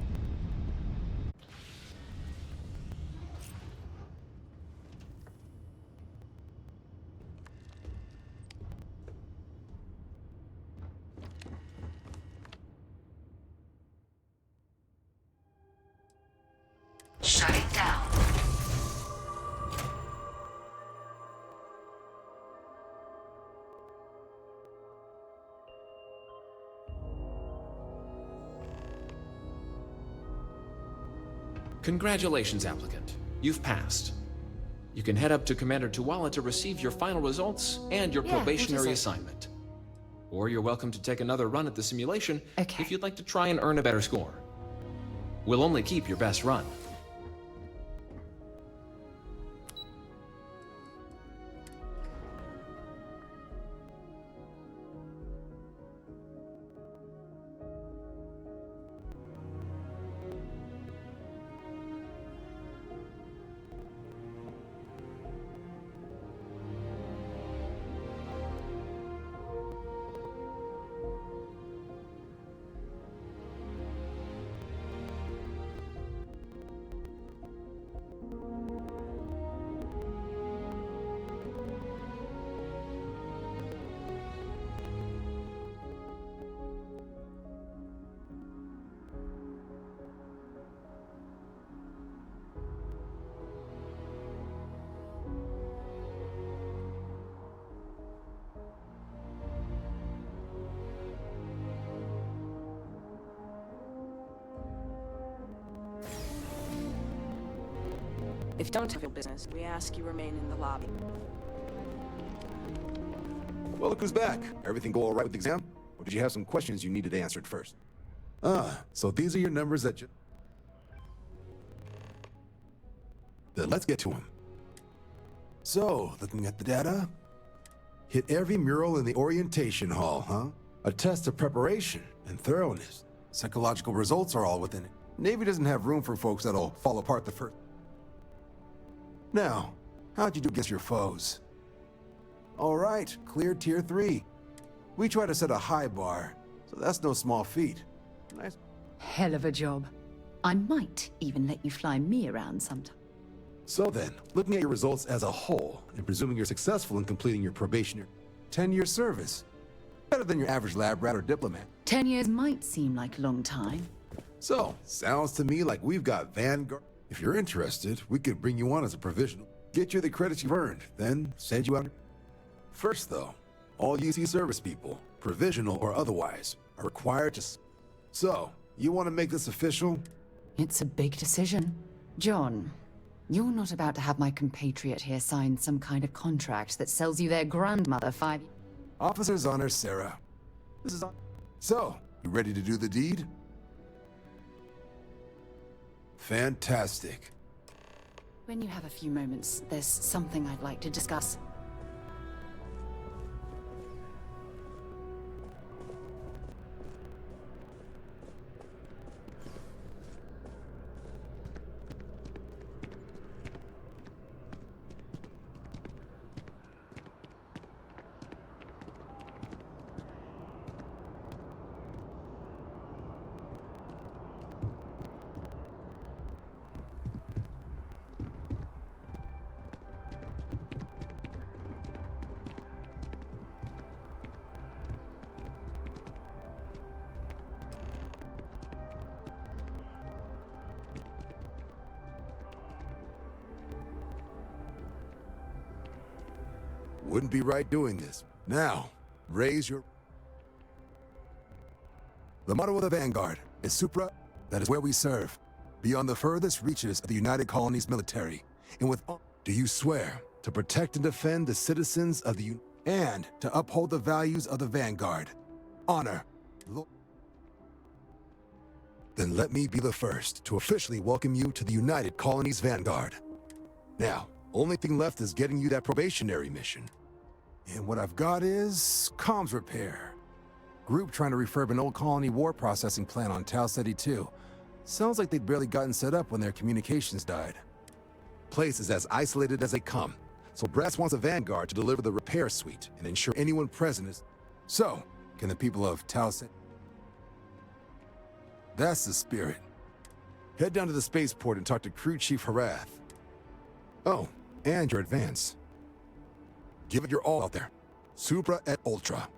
Shutting down. Congratulations, applicant. You've passed. You can head up to Commander Tuwala to receive your final results and your probationary assignment. Or you're welcome to take another run at the simulation if you'd like to try and earn a better score. We'll only keep your best run. If you don't have your business, we ask you remain in the lobby. Well, look who's back. Everything go all right with the exam? Or did you have some questions you needed answered first? So these are your numbers that you... Then let's get to them. So, looking at the data, hit every mural in the orientation hall, huh? A test of preparation and thoroughness. Psychological results are all within it. Navy doesn't have room for folks that'll fall apart the first... Now, how'd you do against your foes? All right, clear tier 3. We try to set a high bar, so that's no small feat. Nice. Hell of a job. I might even let you fly me around sometime. So then, looking at your results as a whole, and presuming you're successful in completing your probationary 10-year service, better than your average lab rat or diplomat. 10 years might seem like a long time. So, sounds to me like we've got Vanguard. If you're interested, we could bring you on as a provisional, get you the credits you've earned, then send you out. First though, all UC service people, provisional or otherwise, are required to... So, you want to make this official? It's a big decision. John, you're not about to have my compatriot here sign some kind of contract that sells you their grandmother 5... Officer's honor, Sarah. This is on... So, you ready to do the deed? Fantastic. When you have a few moments, there's something I'd like to discuss. Wouldn't be right doing this. Now, raise your... The motto of the Vanguard is Supra, that is where we serve, beyond the furthest reaches of the United Colonies military. And with... Do you swear to protect and defend the citizens of the... and to uphold the values of the Vanguard? Honor. Then let me be the first to officially welcome you to the United Colonies Vanguard. Now, only thing left is getting you that probationary mission. And what I've got is comms repair. Group trying to refurb an old colony war processing plant on Tau Ceti 2. Sounds like they'd barely gotten set up when their communications died. Place is as isolated as they come, so Brass wants a vanguard to deliver the repair suite and ensure anyone present is... So, can the people of Tau Ceti... That's the spirit. Head down to the spaceport and talk to Crew Chief Harath. Oh, and your advance. Give it your all out there. Supra et Ultra.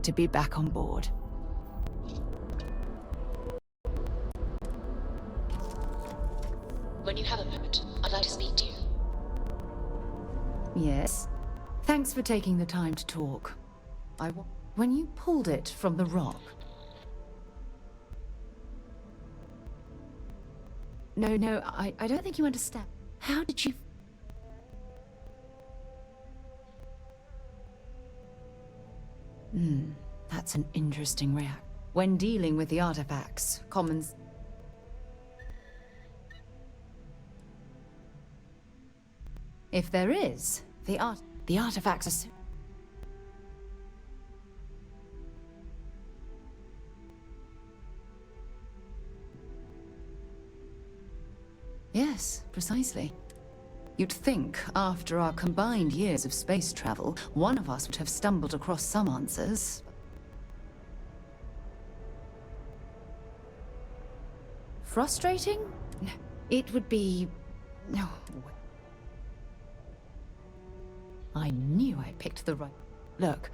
To be back on board. When you have a moment, I'd like to speak to you. Yes. Thanks for taking the time to talk. When you pulled it from the rock... No, I don't think you understand. How did you... That's an interesting reaction. When dealing with the artifacts, commons... If there is, the artifacts are... Yes, precisely. You'd think, after our combined years of space travel, one of us would have stumbled across some answers. Frustrating? No, it would be... No. I knew I picked the right... Look,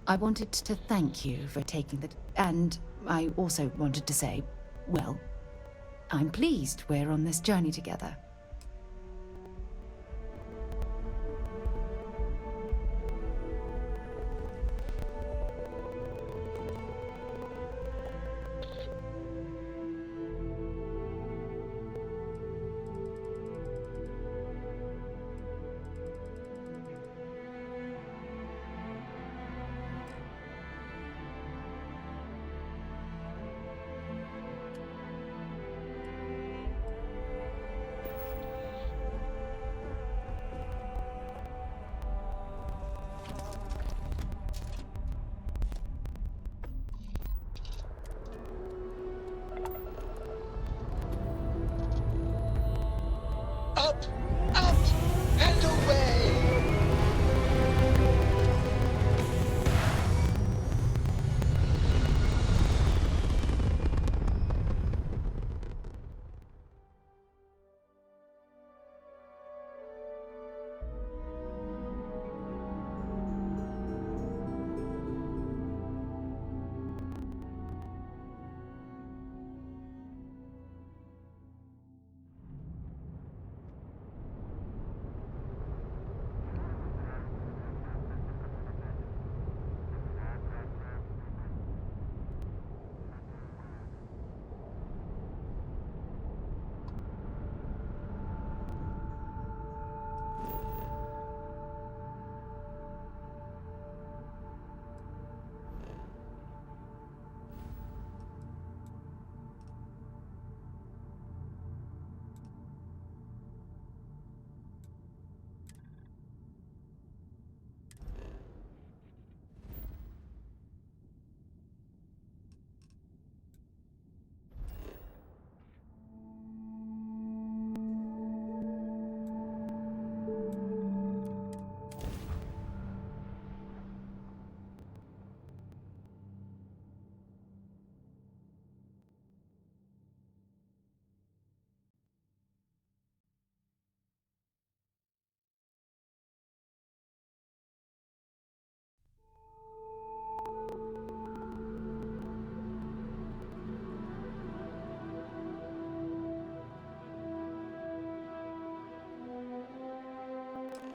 I wanted to thank you for taking the... And I also wanted to say, well, I'm pleased we're on this journey together. Up, up, and away!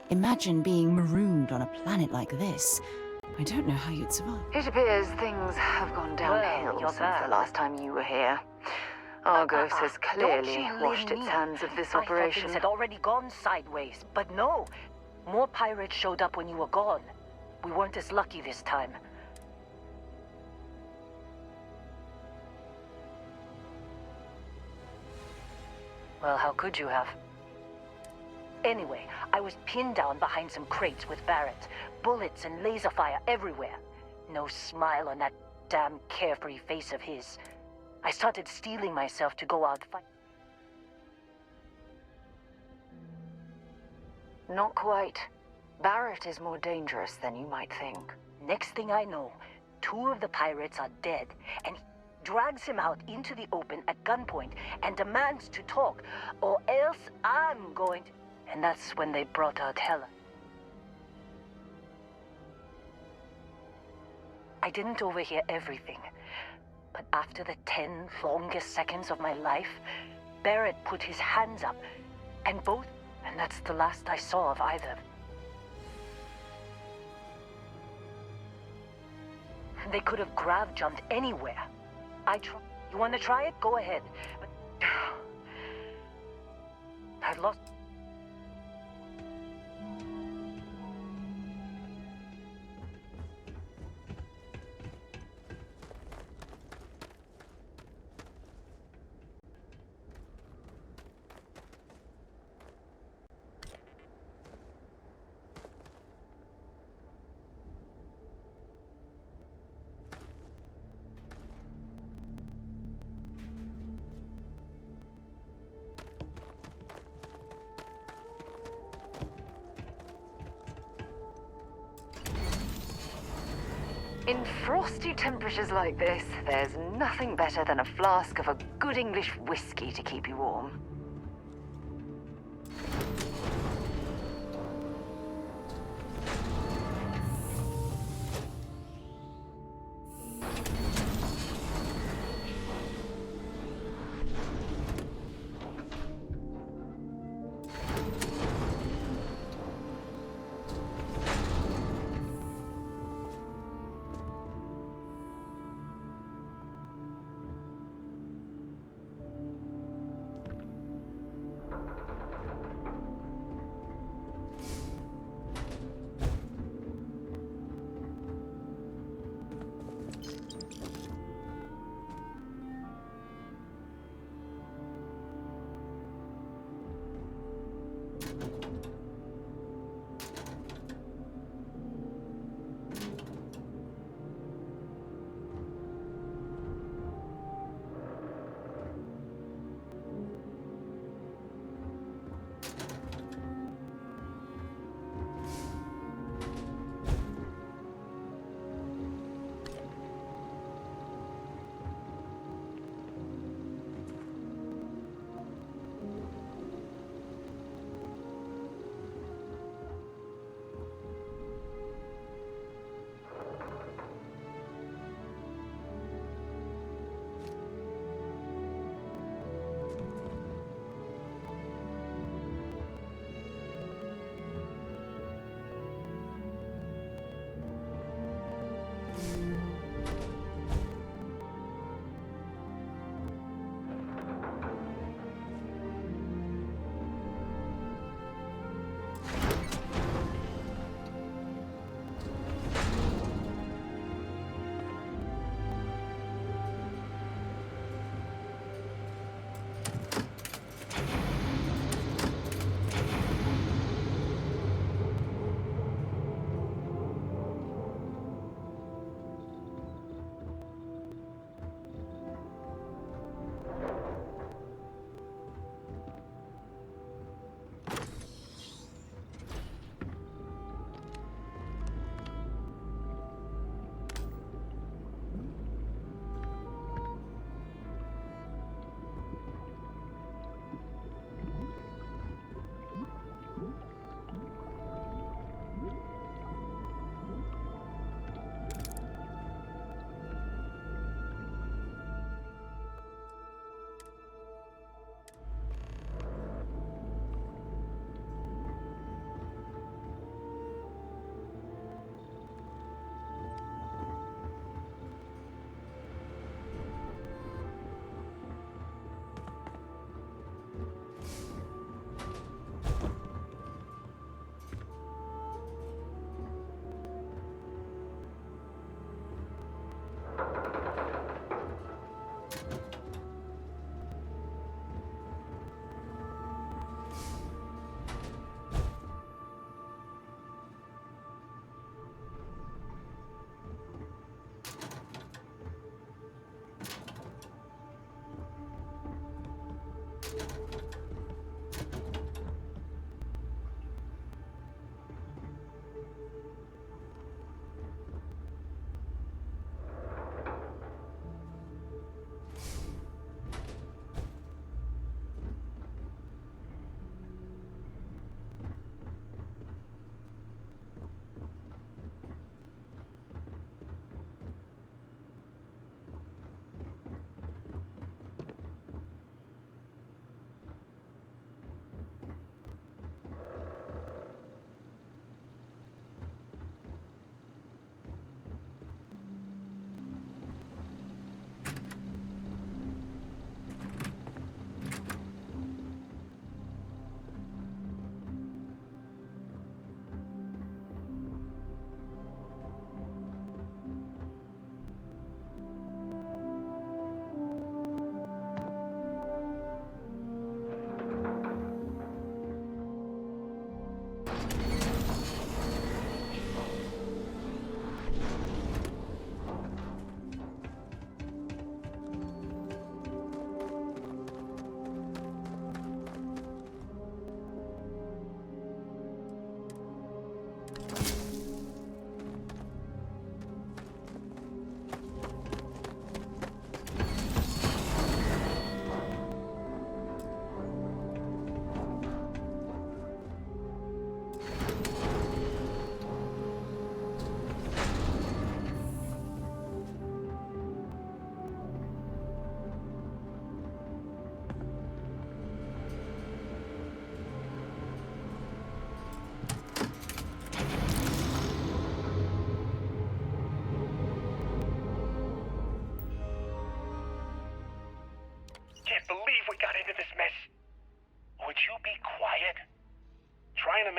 Imagine being marooned on a planet like this. I don't know how you'd survive. It appears things have gone downhill since the last time you were here. Argos has clearly washed its hands of this I thought operation. things had already gone sideways, but no. More pirates showed up when you were gone. We weren't as lucky this time. Well, how could you have? Anyway, I was pinned down behind some crates with Barrett. Bullets and laser fire everywhere. No smile on that damn carefree face of his. I started steeling myself to go out fight. Not quite. Barrett is more dangerous than you might think. Next thing I know, 2 of the pirates are dead, and he drags him out into the open at gunpoint and demands to talk, or else I'm going to... And that's when they brought out Hela. I didn't overhear everything, but after the 10 longest seconds of my life, Barrett put his hands up, and that's the last I saw of either. They could have grav-jumped anywhere. You want to try it? Go ahead. But I've lost... In frosty temperatures like this, there's nothing better than a flask of a good English whiskey to keep you warm.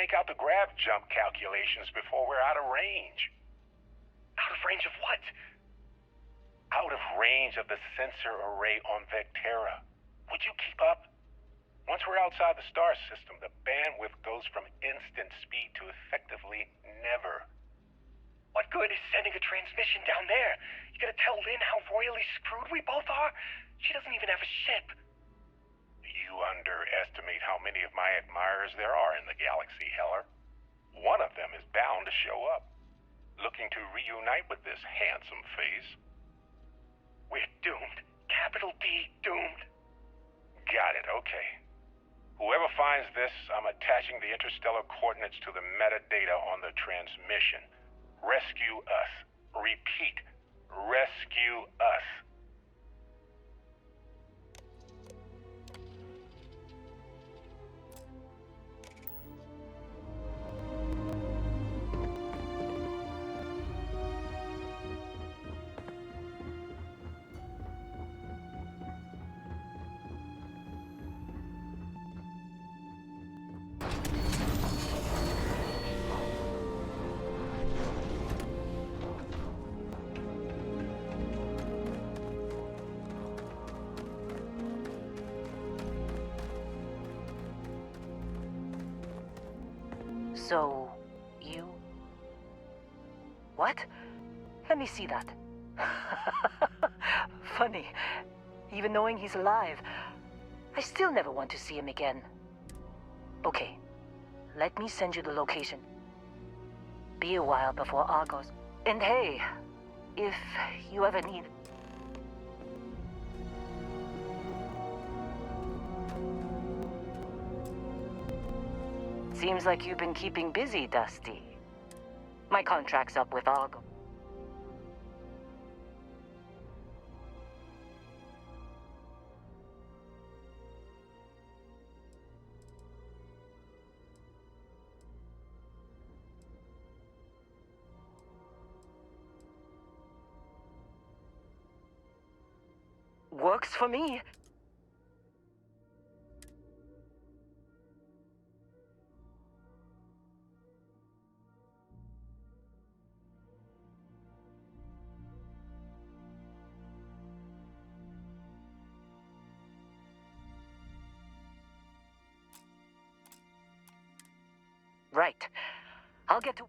make out the grav jump calculations before we're out of range. Out of range of what? Out of range of the sensor array on Vectera. Would you keep up? Once we're outside the star system, the bandwidth goes from instant speed to effectively never. What good is sending a transmission down there? You gonna tell Lynn how royally screwed we both are? She doesn't even have a ship. You underestimate how many of my admirers there are in the galaxy, Heller. One of them is bound to show up, looking to reunite with this handsome face. We're doomed. Capital D doomed. Got it, okay. Whoever finds this, I'm attaching the interstellar coordinates to the metadata on the transmission. Rescue us. Repeat, rescue us. So, you... What? Let me see that. Funny. Even knowing he's alive, I still never want to see him again. Okay, let me send you the location. Be a while before Argos. And hey, if you ever need... Seems like you've been keeping busy, Dusty. My contract's up with Argo. Works for me. Right. I'll get to...